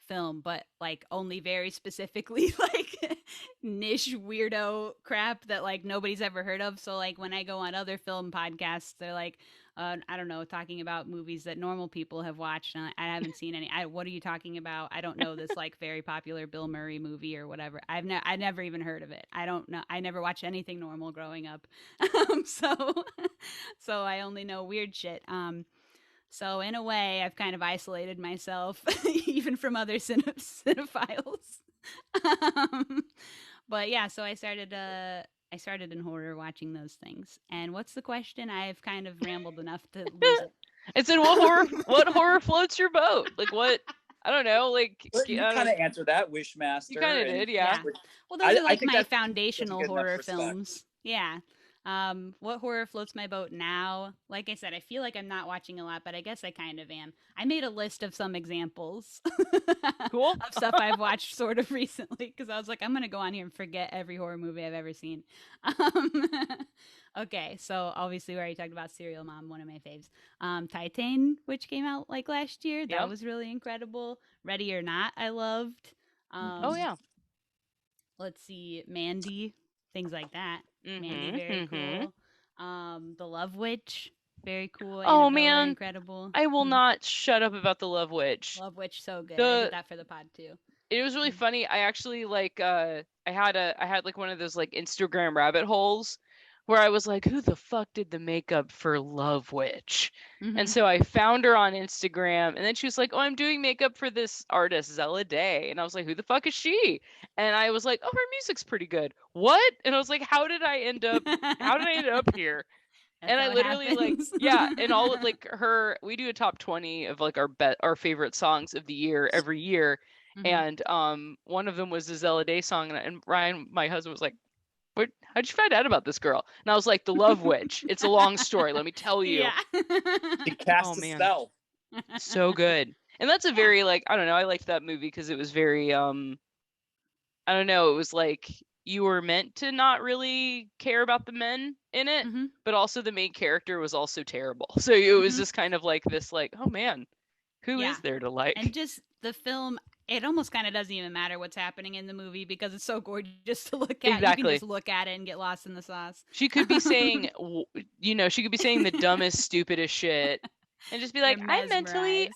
film, but like only very specifically like niche weirdo crap that like nobody's ever heard of. So like when I go on other film podcasts, they're like, I don't know, talking about movies that normal people have watched, and I haven't seen any. What are you talking about? I don't know this like very popular Bill Murray movie or whatever. I never even heard of it. I don't know. I never watched anything normal growing up, so I only know weird shit. So in a way, I've kind of isolated myself even from other cinephiles. But yeah, so I started in horror watching those things. And what's the question? I've kind of rambled enough to lose it. I said, what horror floats your boat? Like what? I don't know. Like you kind of answered that, Wishmaster. You kind of did, yeah. Well, those are like my foundational horror films. Yeah. What horror floats my boat now? Like I said, I feel like I'm not watching a lot, but I guess I kind of am. I made a list of some examples cool. of stuff I've watched sort of recently because I was like, I'm going to go on here and forget every horror movie I've ever seen. Okay, so obviously we already talked about Serial Mom, one of my faves. Titan, which came out like last year. That was really incredible. Ready or Not, I loved. Oh, yeah. Let's see, Mandy, things like that. Mandy, very cool. The Love Witch, very cool. Oh, Annabella, man, incredible. I will not shut up about the Love Witch. Love Witch, so good. I did that for the pod too. It was really funny. I actually like I had like one of those like Instagram rabbit holes where I was like, who the fuck did the makeup for Love Witch? And so I found her on Instagram, and then she was like, oh, I'm doing makeup for this artist, Zella Day. And I was like, who the fuck is she? And I was like, oh, her music's pretty good. What? And I was like, how did I end up here? That's and I literally happens. and all of like we do a top 20 of like our favorite songs of the year every year. And one of them was the Zella Day song, and Ryan, my husband, was like, how'd you find out about this girl? And I was like, The Love Witch. It's a long story, let me tell you. Yeah. She cast a spell. So good. And that's a very like, I don't know, I liked that movie because it was very I don't know, it was like you were meant to not really care about the men in it, but also the main character was also terrible. So it was just kind of like this like, oh man, who is there to like? And just the film, it almost kind of doesn't even matter what's happening in the movie because it's so gorgeous to look at. Exactly. You can just look at it and get lost in the sauce. She could be saying, she could be saying the dumbest, stupidest shit, and just be like, I'm mentally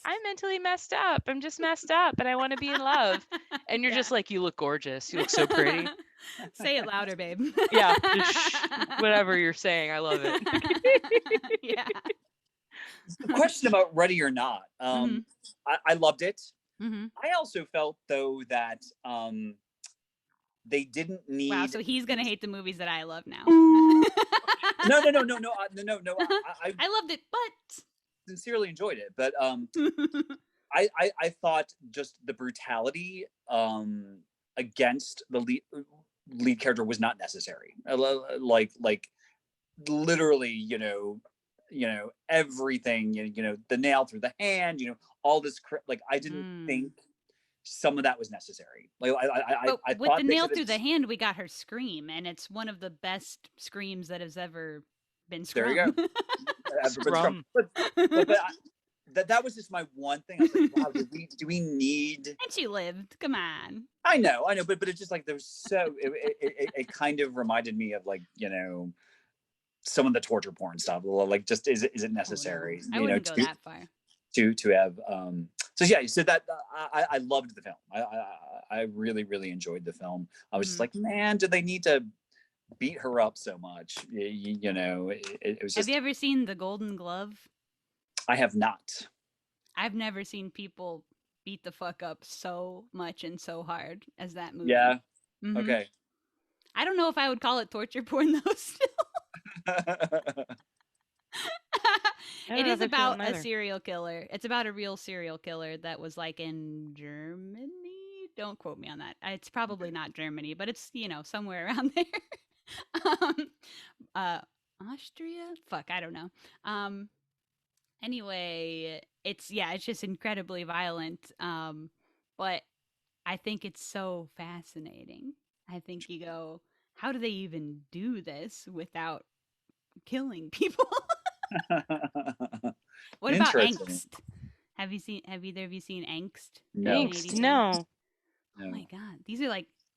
messed up. I'm just messed up, and I want to be in love. And you're just like, you look gorgeous. You look so pretty. Say it louder, babe. Yeah, whatever you're saying, I love it. Yeah. The question about Ready or Not, I loved it. I also felt though that they didn't need. Wow, so he's gonna hate the movies that I love now. No. I loved it, but sincerely enjoyed it. But I thought just the brutality against the lead character was not necessary. Like literally, everything, the nail through the hand, all this like I didn't think some of that was necessary. Like I with the nail through the hand, we got her scream, and it's one of the best screams that has ever been scrum. There you go. Scrum. But that was just my one thing. I was like, wow, do we need? And she lived. Come on. I know, but it's just like there was so it kind of reminded me of like, you know, some of the torture porn stuff. Like, just is it necessary? I wouldn't go that far. To have so that I loved the film. I really, really enjoyed the film. I was just like, man, did they need to beat her up so much? You know, it was just. Have you ever seen The Golden Glove? I have not. I've never seen people beat the fuck up so much and so hard as that movie. Yeah. Mm-hmm. Okay. I don't know if I would call it torture porn though. Still. It is about a serial killer. It's about a real serial killer that was like in Germany. Don't quote me on that. It's probably not Germany, but it's, you know, somewhere around there. Austria? Fuck, I don't know. Anyway, it's just incredibly violent. But I think it's so fascinating. I think you go, how do they even do this without killing people? What about Angst? Have either of you seen Angst? No. Angst, no. Oh my god,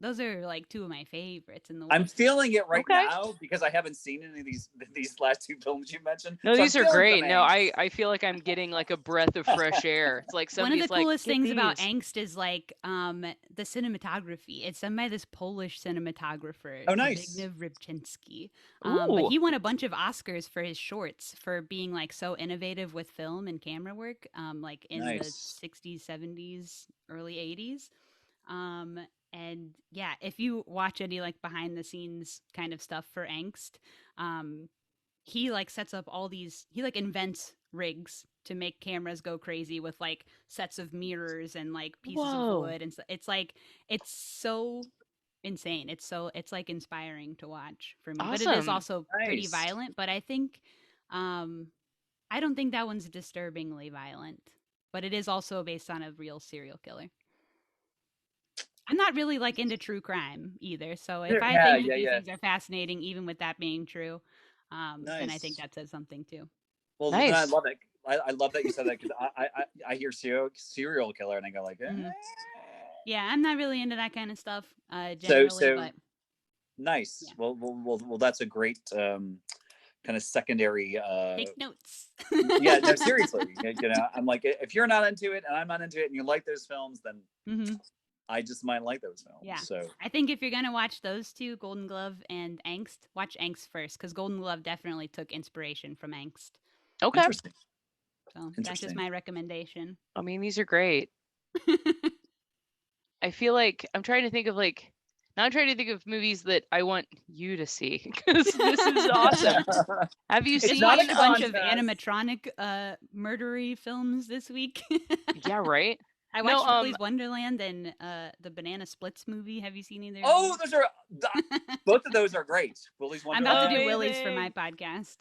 those are like two of my favorites in the world. I'm feeling it right now because I haven't seen any of these last two films you mentioned. No, these are great. No, I feel like I'm getting like a breath of fresh air. It's like one of the coolest things about Angst is like the cinematography. It's done by this Polish cinematographer. Oh, nice. Zbigniew Rybczynski. But he won a bunch of Oscars for his shorts for being like so innovative with film and camera work. Like in the 60s, 70s, early 80s. And yeah, if you watch any like behind the scenes kind of stuff for Angst, he like sets up all these, he like invents rigs to make cameras go crazy with like sets of mirrors and like pieces of wood. And it's like, it's so insane. It's like inspiring to watch for me, but it is also pretty violent. But I think, I don't think that one's disturbingly violent, but it is also based on a real serial killer. I'm not really like into true crime either, so if I think these things are fascinating, even with that being true, then I think that says something too. Well, nice. I love it. I love that you said that because I hear serial killer and I go like, yeah, I'm not really into that kind of stuff generally, but nice. Yeah. Well, that's a great kind of secondary. Take notes. Yeah, no, seriously. You know, I'm like, if you're not into it and I'm not into it, and you like those films, then. I just might like those films. Yeah. So I think if you're going to watch those two, Golden Glove and Angst, watch Angst first, because Golden Glove definitely took inspiration from Angst. Okay. Interesting. So that's just my recommendation. I mean, these are great. I feel like I'm trying to think of movies that I want you to see, because this is awesome. Have you seen a bunch of animatronic murdery films this week? Yeah, right. I watched Willy's Wonderland and the Banana Splits movie. Have you seen either? Oh, both of those are great. Willy's Wonderland. I'm about to do Willy's for my podcast.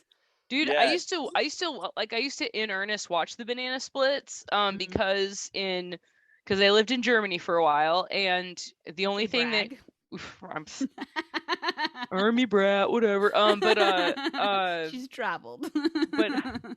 Dude, yeah. I used to in earnest watch the Banana Splits because I lived in Germany for a while, and the only thing that I'm army brat, whatever. But she's traveled. But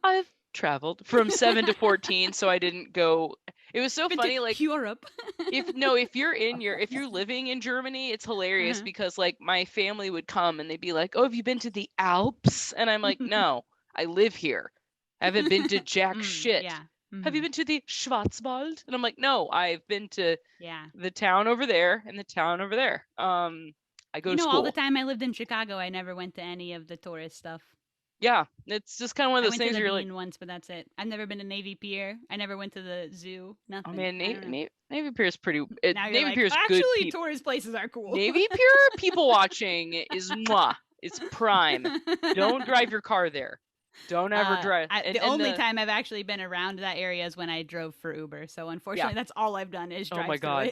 I've traveled from 7 to 14, so I didn't go. It was so funny, like Europe. if you're living in Germany, it's hilarious because like my family would come and they'd be like, "Oh, have you been to the Alps?" And I'm like, "No, I live here. I haven't been to jack shit." Yeah. Have you been to the Schwarzwald? And I'm like, "No, I've been to the town over there and the town over there." I go to school. All the time I lived in Chicago, I never went to any of the tourist stuff. Yeah, it's just kind of one of those things. I went to the you're Bean once, but that's it. I've never been to Navy Pier. I never went to the zoo. Nothing. I mean, Navy Pier is pretty. Navy Pier is good. Actually, tourist places are cool. Navy Pier people watching is mwah. It's prime. Don't drive your car there. Don't ever drive. The only time I've actually been around that area is when I drove for Uber. So unfortunately, that's all I've done is drive through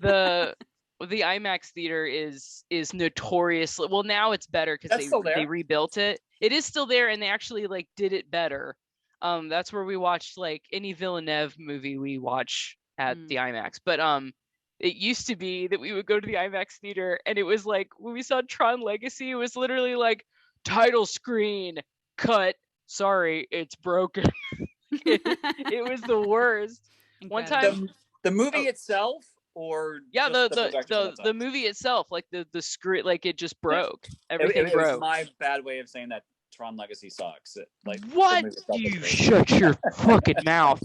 it. The IMAX theater is notorious. Well, now it's better because they rebuilt it. It is still there, and they actually like did it better. That's where we watched like any Villeneuve movie we watch at the IMAX. But it used to be that we would go to the IMAX theater, and it was like when we saw Tron Legacy, it was literally like title screen, cut. Sorry, it's broken. It was the worst. One time, the movie itself, or yeah, just the movie itself, like the script, like it just broke. Everything broke. It was my bad way of saying that Tron Legacy sucks. Like, what? You shut your fucking mouth.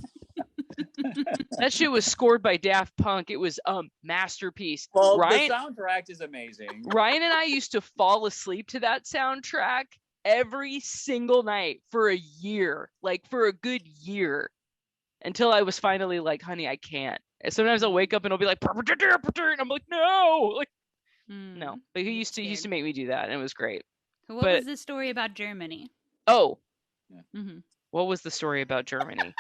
That shit was scored by Daft Punk. It was a masterpiece. Well, the soundtrack is amazing. Ryan and I used to fall asleep to that soundtrack every single night for a year, like for a good year, until I was finally like, honey, I can't. And sometimes I'll wake up and I'll be like, and I'm like, no, like, no. But he used to make me do that, and it was great. What was the story about Germany? Oh, what was the story about Germany?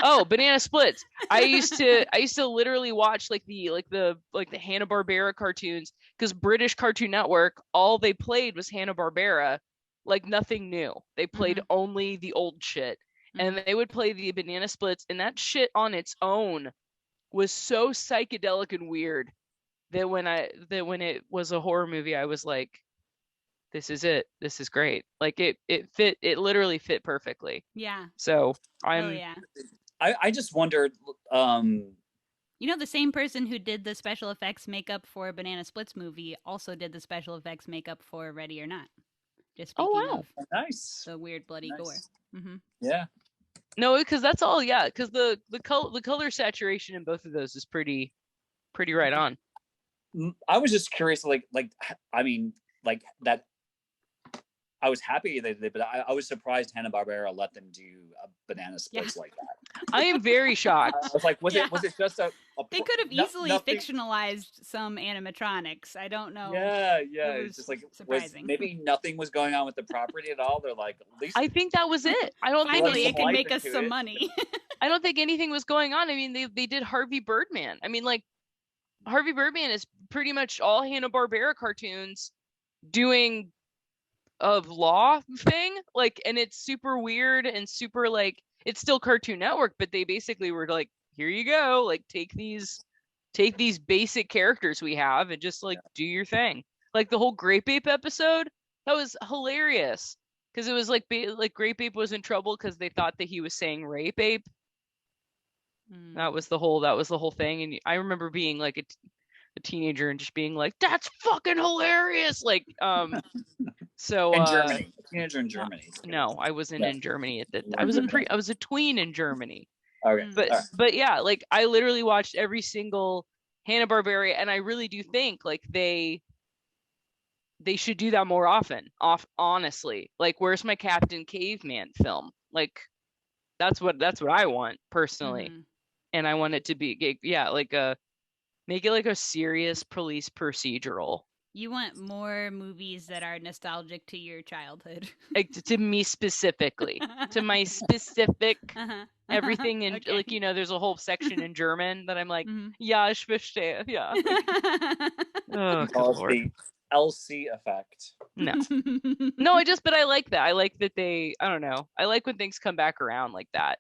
Oh, Banana Splits. I used to literally watch like the Hanna-Barbera cartoons, because British Cartoon Network, all they played was Hanna-Barbera, like nothing new. They played only the old shit. And they would play the Banana Splits, and that shit on its own was so psychedelic and weird that when it was a horror movie, I was like, this is it. This is great. Like it literally fit perfectly. Yeah. So I just wondered, the same person who did the special effects makeup for Banana Splits movie also did the special effects makeup for Ready or Not. Just speaking of nice. The weird bloody gore. Yeah. No, because that's all. Yeah, because the color saturation in both of those is pretty right on. I was just curious, like I mean, like that. I was happy they did, but I was surprised Hanna-Barbera let them do Banana Splits like that. I am very shocked. I was like, was it just a they could have easily fictionalized some animatronics. I don't know. Yeah. It's just like surprising. Maybe nothing was going on with the property at all. They're like, at least I think that was it. I don't finally it can make us some money. I don't think anything was going on. I mean, they did Harvey Birdman. I mean, like Harvey Birdman is pretty much all Hanna-Barbera cartoons doing a law thing, like, and it's super weird and super like, it's still Cartoon Network, but they basically were like, here you go, like take these basic characters we have and just like do your thing. Like the whole Grape Ape episode, that was hilarious, because it was like Grape Ape was in trouble because they thought that he was saying rape ape. That was the whole thing. And I remember being like a teenager and just being like, that's fucking hilarious. Like so in Germany, a teenager in Germany. No, I wasn't in Germany at that. I was a tween in Germany. Okay. But yeah, like I literally watched every single Hanna-Barbera, and I really do think like they should do that more often. Honestly. Like, where's my Captain Caveman film? Like that's what I want personally. And I want it to be like make it like a serious police procedural. You want more movies that are nostalgic to your childhood. Like, to me specifically. To my specific everything in like, there's a whole section in German that I'm like, ja, ich verstehe. Yeah. Oh, the LC effect. No, but I like that. I like that I don't know. I like when things come back around like that.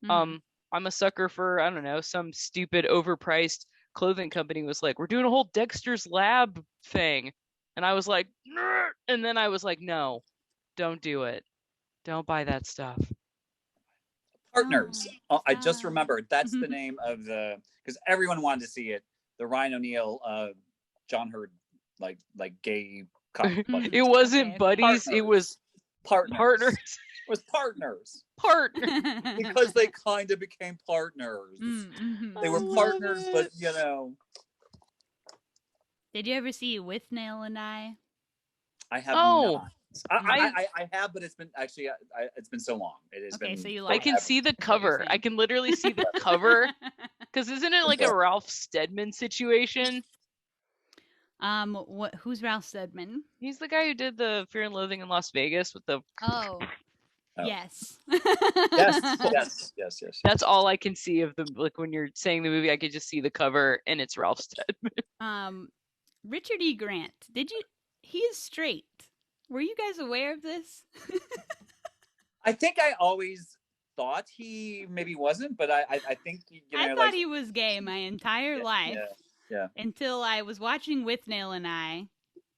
I'm a sucker for, I don't know, some stupid overpriced clothing company was like, we're doing a whole Dexter's Lab thing, and I was like, Nerd! And then I was like, no, don't do it, don't buy that stuff. Partners. I just remembered that's the name of because everyone wanted to see it, the Ryan O'Neal John Hurd like gay comic. It wasn't buddies. Partners. It was partners. It was partners. Because they kind of became partners. They were partners, but Did you ever see With Nail and I? I have not. I have, but it's been actually it's been so long. It has been. So you I can see the cover. I can literally see the cover. Because isn't it like a Ralph Steadman situation? Who's Ralph Steadman? He's the guy who did the Fear and Loathing in Las Vegas with the. Oh. Yes. yes. That's all I can see of the, like, when you're saying the movie, I could just see the cover and it's Ralph Steadman. Richard E. Grant. He is straight. Were you guys aware of this? I think I always thought he maybe wasn't, but I think I thought he was gay my entire life. Yeah. Until I was watching With Nail and I,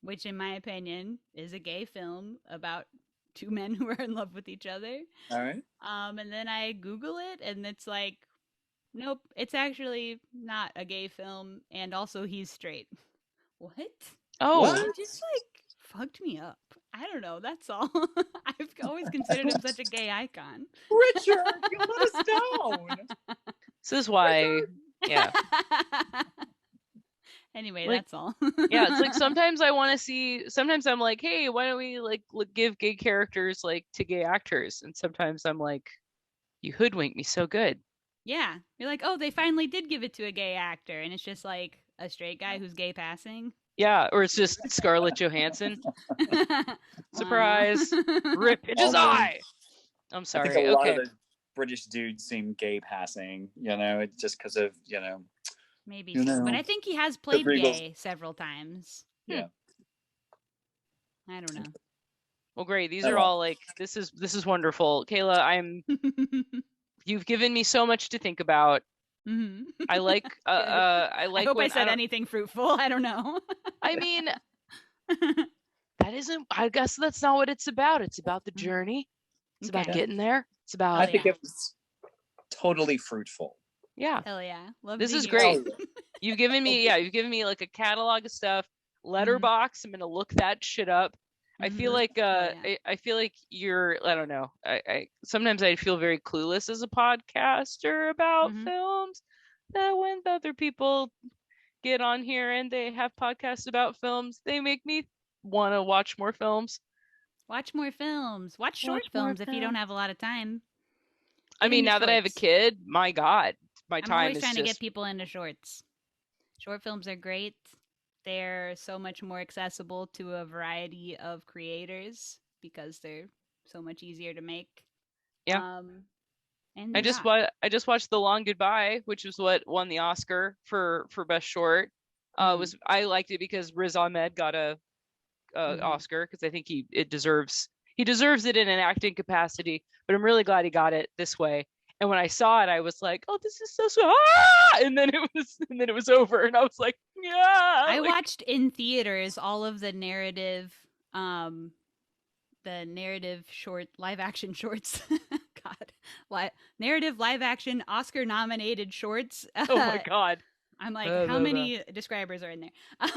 which in my opinion is a gay film about two men who are in love with each other. All right. And then I Google it, and it's like, nope, it's actually not a gay film, and also he's straight. What? Oh, What? It just like fucked me up. I don't know. That's all. I've always considered him such a gay icon. Richard, you let us down. this is why. Yeah. Anyway, Like, that's all. Yeah, it's like sometimes I want to see. Sometimes I'm like, hey, why don't we like give gay characters like to gay actors? And sometimes I'm like, you hoodwinked me so good. Yeah, you're like, oh, they finally did give it to a gay actor, and it's just like a straight guy who's gay passing. Yeah, or it's just Scarlett Johansson. Surprise! Wow. Rip his eye. I'm I sorry. think a lot Okay. of the British dudes seem gay passing. It's just because of Maybe You so. know, But I think he has played Regal- gay several times. Yeah. I don't know. Well, great. These Oh, are well. all like this is wonderful, Kayla. You've given me so much to think about. Mhm. I like I like. I hope I when, said don't- anything fruitful. I don't know. I mean, that isn't. I guess that's not what it's about. It's about the journey. It's about Okay. getting there. It's about. I think yeah. it was totally fruitful. Yeah. Hell yeah. Love This to is hear great. it. You've given me like a catalog of stuff. Letterbox. I'm gonna look that shit up. I feel Mhm. like Oh, yeah. I feel like you're I don't know. I sometimes I feel very clueless as a podcaster about Mhm. films. That when other people get on here and they have podcasts about films, they make me want to watch more films. Watch more films. Watch short Watch more films if you don't have a lot of time. I Get mean, into now that I have a shorts. kid, my God, my I'm time always is trying to get just people into shorts. Short films are great. They're so much more accessible to a variety of creators because they're so much easier to make. Yeah. And I they're just hot. I just watched The Long Goodbye, which is what won the Oscar for best short. Mhm. I liked it because Riz Ahmed got a Mhm. Oscar because I think he deserves it in an acting capacity. But I'm really glad he got it this way. And when I saw it, I was like, "Oh, this is so And then it was over, and I was like, "Yeah." I watched in theaters all of the narrative short live action shorts. God. Narrative live action Oscar nominated shorts. Oh my God. I'm like, how many describers are in there?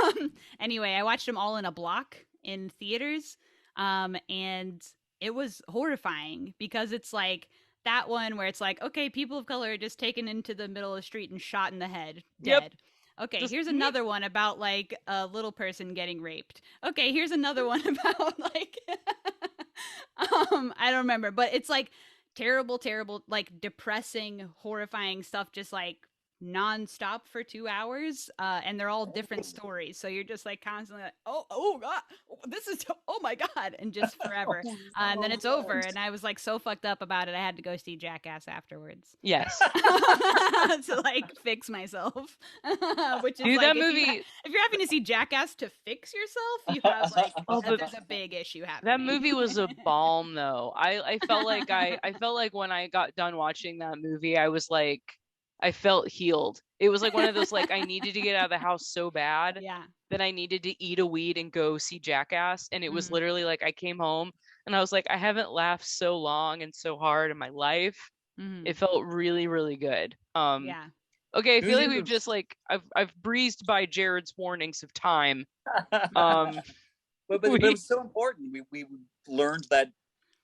Anyway, I watched them all in a block in theaters. And it was horrifying because it's like that one where it's like, okay, people of color are just taken into the middle of the street and shot in the head, dead. Yep. Okay, Just- here's another one about like a little person getting raped. Okay, here's another one about like I don't remember, but it's like terrible, like depressing, horrifying stuff just like non-stop for 2 hours, and they're all different stories, so you're just like constantly like, oh god, this is oh my god, and just forever. And then it's over, and I was like so fucked up about it I had to go see Jackass afterwards. Yes. To like fix myself. Which is Dude, like that movie. if you're having to see Jackass to fix yourself, you have like Oh, but there's a big issue happening. that movie was a balm, though. I felt like I felt like when I got done watching that movie, I was like, I felt healed. It was like one of those like I needed to get out of the house so bad Yeah. that I needed to eat a weed and go see Jackass. And it was Mhm. literally like I came home and I was like, I haven't laughed so long and so hard in my life. Mhm. It felt really, really good. Yeah. Okay, I Who feel like knew? we've just like I've breezed by Jared's warnings of time. but we- it was so important. We learned that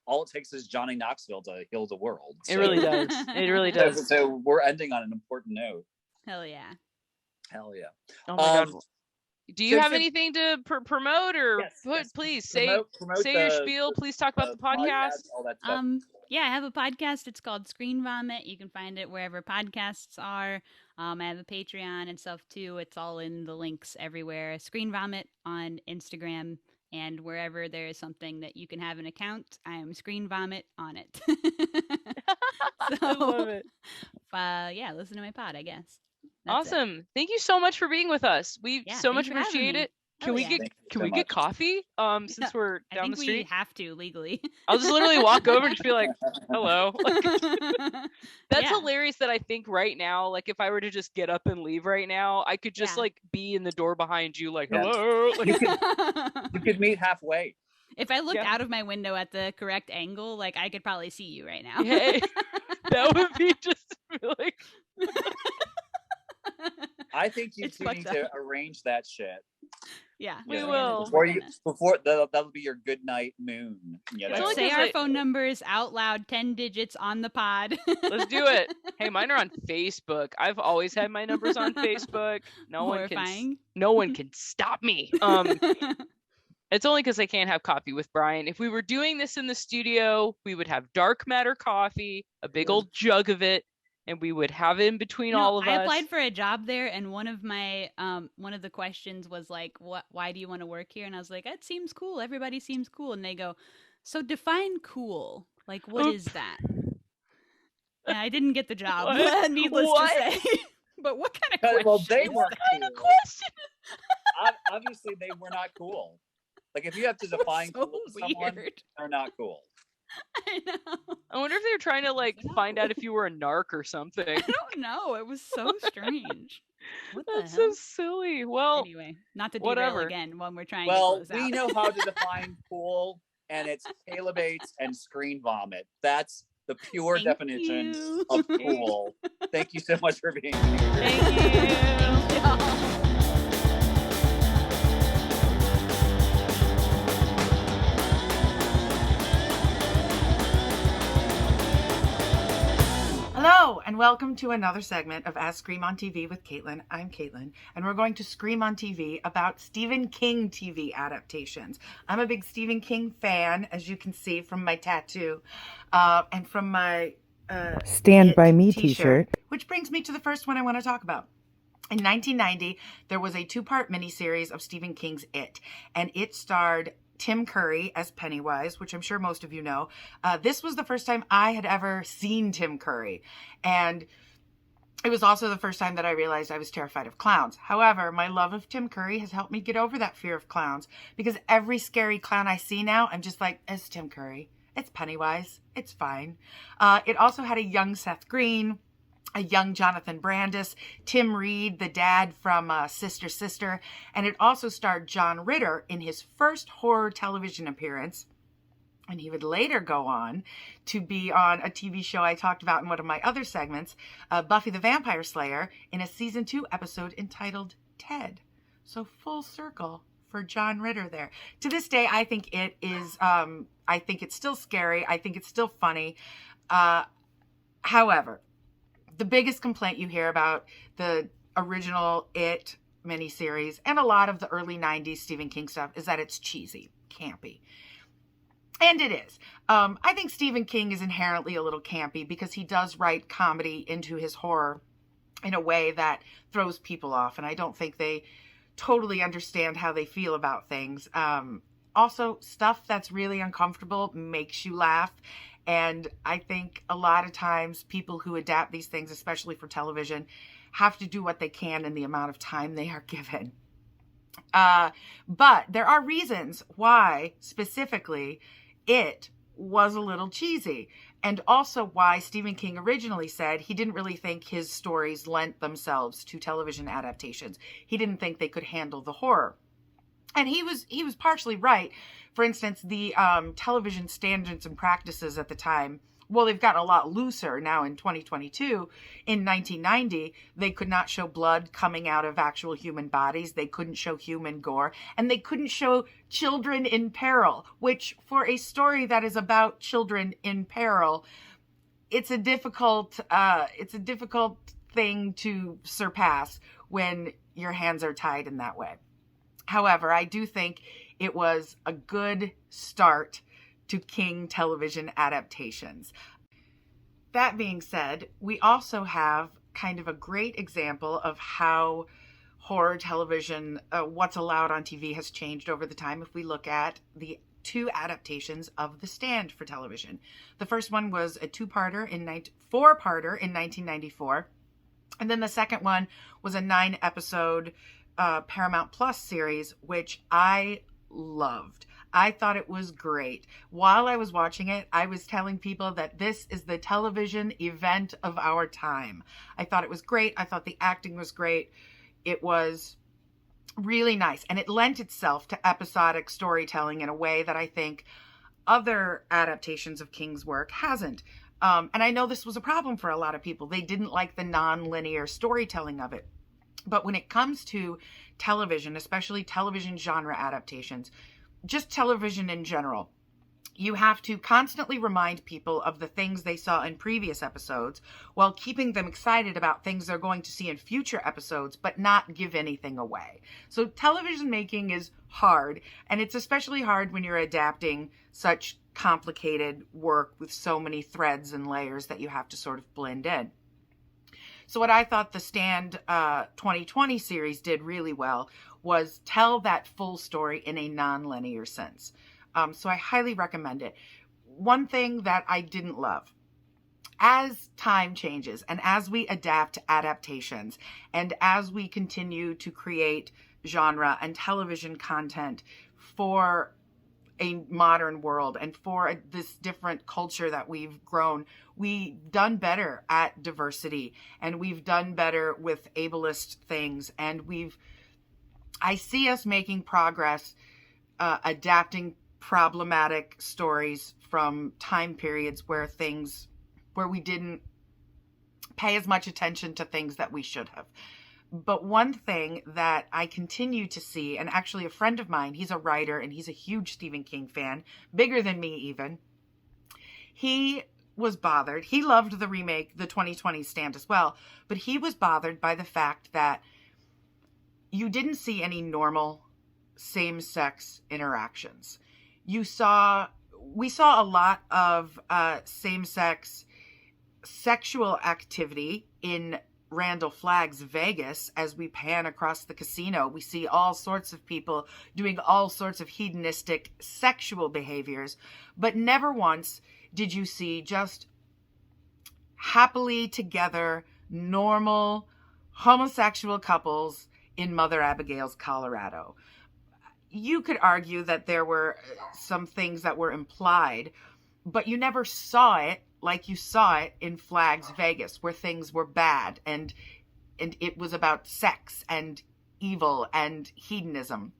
all it takes is Johnny Knoxville to heal the world. It really does. It really does. So we're ending on an important note. Hell yeah. Hell yeah. Oh my God. Do you so have since- anything to promote or Yes, yes. please Promote say your the- spiel. Please talk about the podcast. all that stuff. Yeah, I have a podcast. It's called Screen Vomit. You can find it wherever podcasts are. I have a Patreon and stuff too. It's all in the links everywhere. Screen Vomit on Instagram, and wherever there is something that you can have an account, I am Screen Vomit on it. I love it. Yeah, listen to my pod, I guess. That's it. Awesome. Thank you so much for being with us. We Yeah, so much thanks for having appreciate me. it. Hell Can we yeah. get Thank you can so we get much. coffee? Since we're I down think the street. we have to legally. I'll just literally walk over and just be like, hello. That's Yeah. hilarious that I think right now, like if I were to just get up and leave right now, I could just Yeah. like be in the door behind you like, Yeah. hello. Like, You could meet halfway. If I looked out of my window at the correct angle, like I could probably see you right now. Hey, that would be just like. I think you It's two fucked need to up. arrange that shit. Yeah, We we're will. Before that'll be your good night moon. You It's know? only Say 'cause our phone numbers out loud, 10 digits on the pod. Let's do it. Hey, mine are on Facebook. I've always had my numbers on Facebook. No one can stop me. It's only because I can't have coffee with Brian. If we were doing this in the studio, we would have dark matter coffee, a big old jug of it, and we would have it in between all of us. I applied for a job there, and one of the questions was like, why do you want to work here? And I was like, that seems cool. Everybody seems cool. And they go, so define cool. Like, what is that? And I didn't get the job, needless to say. But what kind of question? Well, they weren't kind cool. of question? Obviously, they were not cool. Like, if you have to define so cool to someone, they're not cool. I know. I wonder if they were trying to like find out if you were a narc or something. I don't know. It was so strange. What the That's hell? so silly. Well, anyway, not to derail again when we're trying to close out. We know how to define cool, and it's Kayla Bates and screen vomit. That's the pure definition of cool. Thank you so much for being here. Thank you. Thank y'all. Hello, and welcome to another segment of Ask Scream on TV with Caitlin. I'm Caitlin, and we're going to scream on TV about Stephen King TV adaptations. I'm a big Stephen King fan, as you can see from my tattoo, and from my Stand By Me t-shirt. Which brings me to the first one I want to talk about. In 1990, there was a two-part miniseries of Stephen King's It, and it starred Tim Curry as Pennywise, which I'm sure most of you know. This was the first time I had ever seen Tim Curry, and it was also the first time that I realized I was terrified of clowns. However, my love of Tim Curry has helped me get over that fear of clowns, because every scary clown I see now, I'm just like, it's Tim Curry. It's Pennywise. It's fine. It also had a young Seth Green, a young Jonathan Brandis, Tim Reed, the dad from Sister Sister, and it also starred John Ritter in his first horror television appearance. And he would later go on to be on a TV show I talked about in one of my other segments, Buffy the Vampire Slayer, in a season 2 episode entitled Ted. So full circle for John Ritter there. To this day, I think it is, I think it's still scary. I think it's still funny. However, the biggest complaint you hear about the original It miniseries and a lot of the early 90s Stephen King stuff is that it's cheesy, campy. And it is. I think Stephen King is inherently a little campy because he does write comedy into his horror in a way that throws people off. And I don't think they totally understand how they feel about things. Also, stuff that's really uncomfortable makes you laugh. And I think a lot of times people who adapt these things, especially for television, have to do what they can in the amount of time they are given. But there are reasons why, specifically, it was a little cheesy. And also why Stephen King originally said he didn't really think his stories lent themselves to television adaptations. He didn't think they could handle the horror. And he was partially right. For instance, the television standards and practices at the time, well, they've gotten a lot looser now in 2022. In 1990, they could not show blood coming out of actual human bodies. They couldn't show human gore. And they couldn't show children in peril, which for a story that is about children in peril, it's a difficult thing to surpass when your hands are tied in that way. However, I do think it was a good start to King television adaptations. That being said, we also have kind of a great example of how horror television, what's allowed on TV has changed over the time if we look at the 2 adaptations of The Stand for television. The first one was a 4-parter in 1994. And then the second one was a 9-episode Paramount Plus series, which I loved. I thought it was great. While I was watching it, I was telling people that this is the television event of our time. I thought it was great. I thought the acting was great. It was really nice. And it lent itself to episodic storytelling in a way that I think other adaptations of King's work hasn't. And I know this was a problem for a lot of people. They didn't like the non-linear storytelling of it. But when it comes to television, especially television genre adaptations, just television in general, you have to constantly remind people of the things they saw in previous episodes while keeping them excited about things they're going to see in future episodes, but not give anything away. So television making is hard, and it's especially hard when you're adapting such complicated work with so many threads and layers that you have to sort of blend in. So what I thought the Stand 2020 series did really well was tell that full story in a non-linear sense. So I highly recommend it. One thing that I didn't love, as time changes and as we adapt adaptations and as we continue to create genre and television content for a modern world and for this different culture that we've grown, we've done better at diversity, and we've done better with ableist things, and I see us making progress adapting problematic stories from time periods where we didn't pay as much attention to things that we should have. But one thing that I continue to see, and actually a friend of mine, he's a writer and he's a huge Stephen King fan, bigger than me even, he was bothered. He loved the remake, the 2020 Stand as well, but he was bothered by the fact that you didn't see any normal same-sex interactions. We saw a lot of same-sex sexual activity in Randall Flagg's Vegas. As we pan across the casino, we see all sorts of people doing all sorts of hedonistic sexual behaviors, but never once did you see just happily together, normal homosexual couples in Mother Abigail's Colorado. You could argue that there were some things that were implied, but you never saw it like you saw it in Flagg's Vegas, where things were bad and it was about sex and evil and hedonism.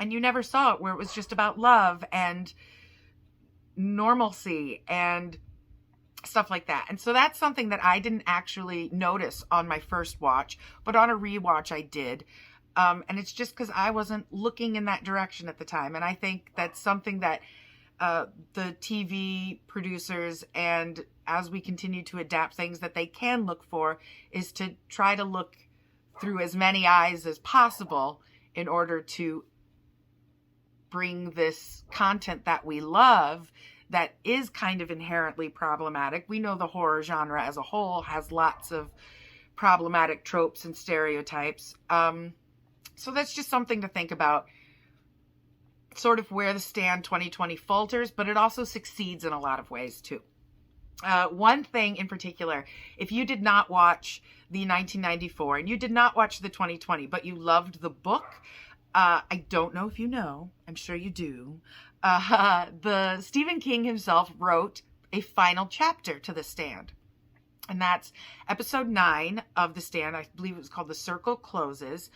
And you never saw it where it was just about love and normalcy and stuff like that. And so that's something that I didn't actually notice on my first watch, but on a rewatch I did. And it's just because I wasn't looking in that direction at the time. And I think that's something that the TV producers, and as we continue to adapt things that they can look for, is to try to look through as many eyes as possible in order to bring this content that we love that is kind of inherently problematic. We know the horror genre as a whole has lots of problematic tropes and stereotypes. So that's just something to think about, sort of where the Stand 2020 falters, but it also succeeds in a lot of ways too. One thing in particular, if you did not watch the 1994 and you did not watch the 2020, but you loved the book, I don't know if you know, I'm sure you do, the Stephen King himself wrote a final chapter to The Stand. And that's episode 9 of The Stand. I believe it was called The Circle Closes.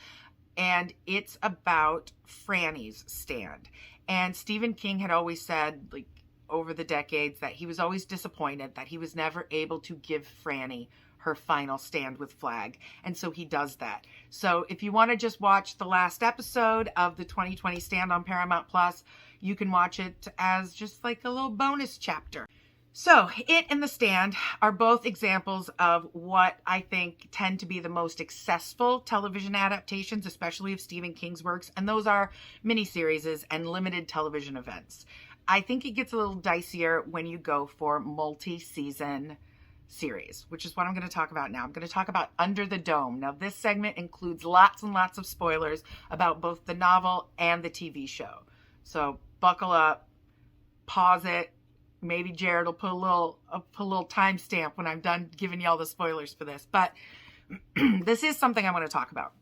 And it's about Franny's stand. And Stephen King had always said, like, over the decades, that he was always disappointed that he was never able to give Franny her final stand with Flagg. And so he does that. So if you want to just watch the last episode of the 2020 Stand on Paramount Plus, you can watch it as just like a little bonus chapter. So, it and The Stand are both examples of what I think tend to be the most successful television adaptations, especially of Stephen King's works, and those are miniseries and limited television events. I think it gets a little dicier when you go for multi-season series, which is what I'm going to talk about now. I'm going to talk about Under the Dome. Now, this segment includes lots and lots of spoilers about both the novel and the TV show. So, buckle up, pause it. Maybe Jared will put a little timestamp when I'm done giving you all the spoilers for this. But this is something I want to talk about.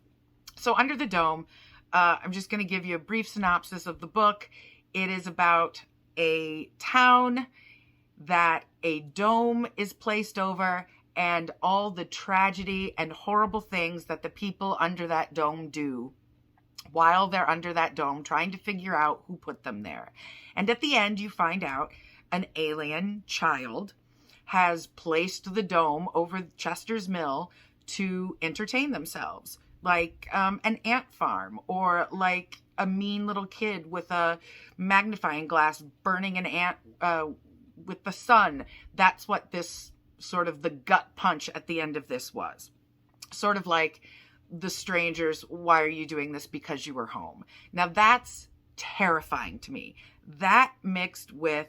So Under the Dome, I'm just going to give you a brief synopsis of the book. It is about a town that a dome is placed over and all the tragedy and horrible things that the people under that dome do while they're under that dome trying to figure out who put them there. And at the end, you find out an alien child has placed the dome over Chester's Mill to entertain themselves, like an ant farm, or like a mean little kid with a magnifying glass burning an ant with the sun. That's what this sort of the gut punch at the end of this was. Sort of like The Strangers, why are you doing this? Because you were home. Now that's terrifying to me. That mixed with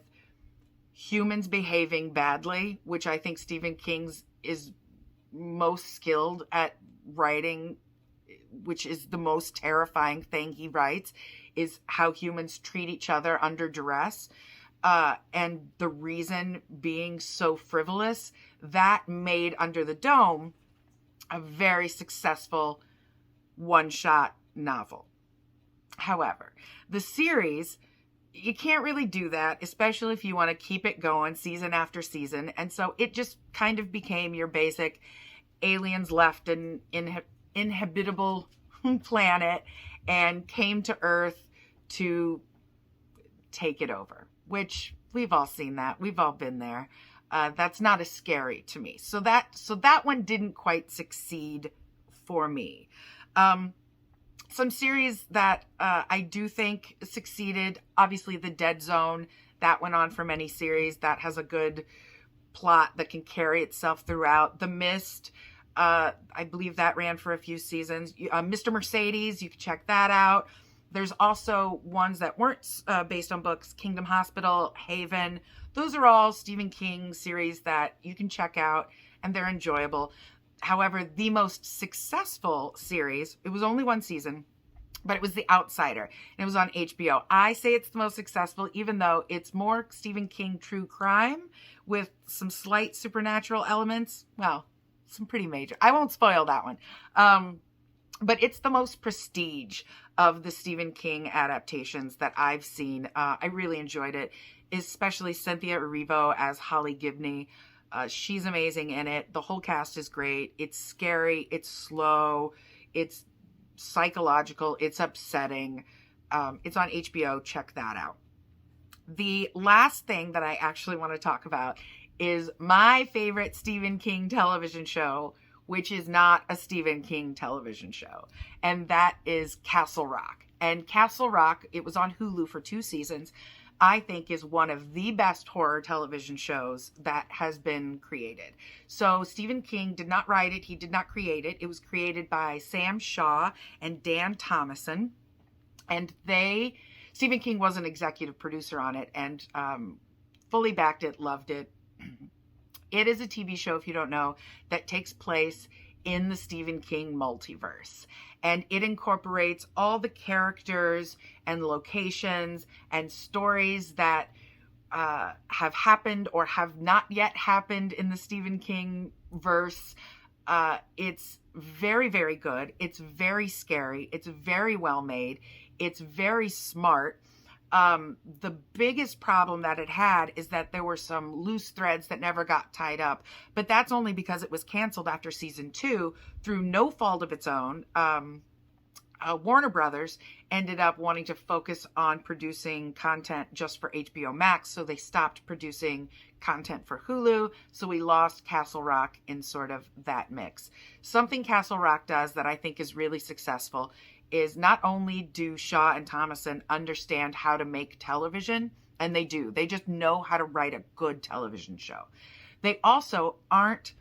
humans behaving badly, which I think Stephen King's is most skilled at writing, which is the most terrifying thing he writes, is how humans treat each other under duress. And the reason being so frivolous, that made Under the Dome a very successful one-shot novel. However, the series, you can't really do that, especially if you want to keep it going season after season. And so it just kind of became your basic aliens left an inhabitable planet and came to Earth to take it over, which we've all seen that. We've all been there. That's not as scary to me. So that one didn't quite succeed for me. Some series that I do think succeeded, obviously The Dead Zone, that went on for many series. That has a good plot that can carry itself throughout. The Mist, I believe that ran for a few seasons. Mr. Mercedes, you can check that out. There's also ones that weren't based on books, Kingdom Hospital, Haven. Those are all Stephen King series that you can check out, and they're enjoyable. However, the most successful series, it was only one season, but it was The Outsider, and it was on HBO. I say it's the most successful, even though it's more Stephen King true crime with some slight supernatural elements. Well, some pretty major. I won't spoil that one. But it's the most prestige of the Stephen King adaptations that I've seen. I really enjoyed it, especially Cynthia Erivo as Holly Gibney. She's amazing in it. The whole cast is great. It's scary. It's slow. It's psychological. It's upsetting. It's on HBO. Check that out. The last thing that I actually want to talk about is my favorite Stephen King television show, which is not a Stephen King television show. And that is Castle Rock. And Castle Rock, it was on Hulu for 2 seasons. I think is one of the best horror television shows that has been created. So Stephen King did not write it. He did not create it. It was created by Sam Shaw and Dan Thomason. And Stephen King was an executive producer on it and fully backed it, loved it. It is a TV show, if you don't know, that takes place in the Stephen King multiverse. And it incorporates all the characters and locations and stories that have happened or have not yet happened in the Stephen King verse. It's very, very good. It's very scary. It's very well made. It's very smart. The biggest problem that it had is that there were some loose threads that never got tied up, but that's only because it was canceled after season 2 through no fault of its own. Warner Brothers ended up wanting to focus on producing content just for HBO Max, so they stopped producing content for Hulu, so we lost Castle Rock in sort of that mix. Something Castle Rock does that I think is really successful is not only do Shaw and Thomason understand how to make television, and they do. They just know how to write a good television show. They also aren't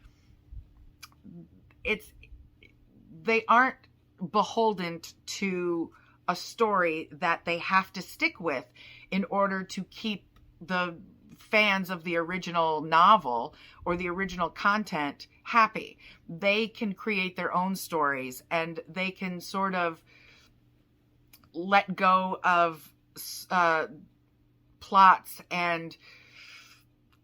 beholden to a story that they have to stick with in order to keep the fans of the original novel or the original content happy. They can create their own stories, and they can sort of let go of plots and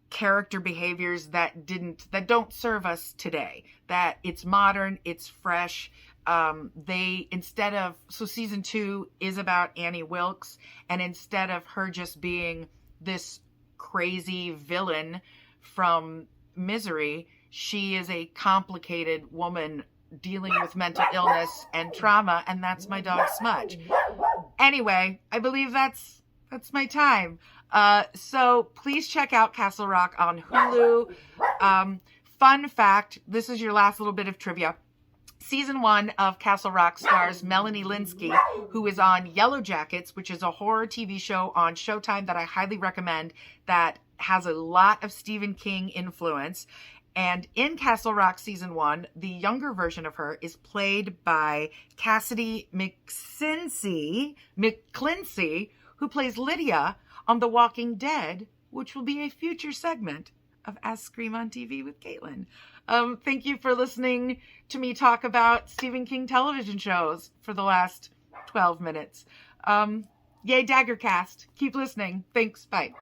character behaviors that don't serve us today. That it's modern, it's fresh. Season 2 is about Annie Wilkes, and instead of her just being this crazy villain from Misery, she is a complicated woman dealing with mental illness and trauma, and that's my dog Smudge. Anyway, I believe that's my time. So please check out Castle Rock on Hulu. Fun fact, this is your last little bit of trivia. Season 1 of Castle Rock stars Melanie Lynskey, who is on Yellow Jackets, which is a horror TV show on Showtime that I highly recommend, that has a lot of Stephen King influence. And in Castle Rock Season 1, the younger version of her is played by Cassidy McClincy, who plays Lydia on The Walking Dead, which will be a future segment of Ask Scream on TV with Caitlin. Thank you for listening to me talk about Stephen King television shows for the last 12 minutes. Yay, Daggercast. Keep listening. Thanks. Bye.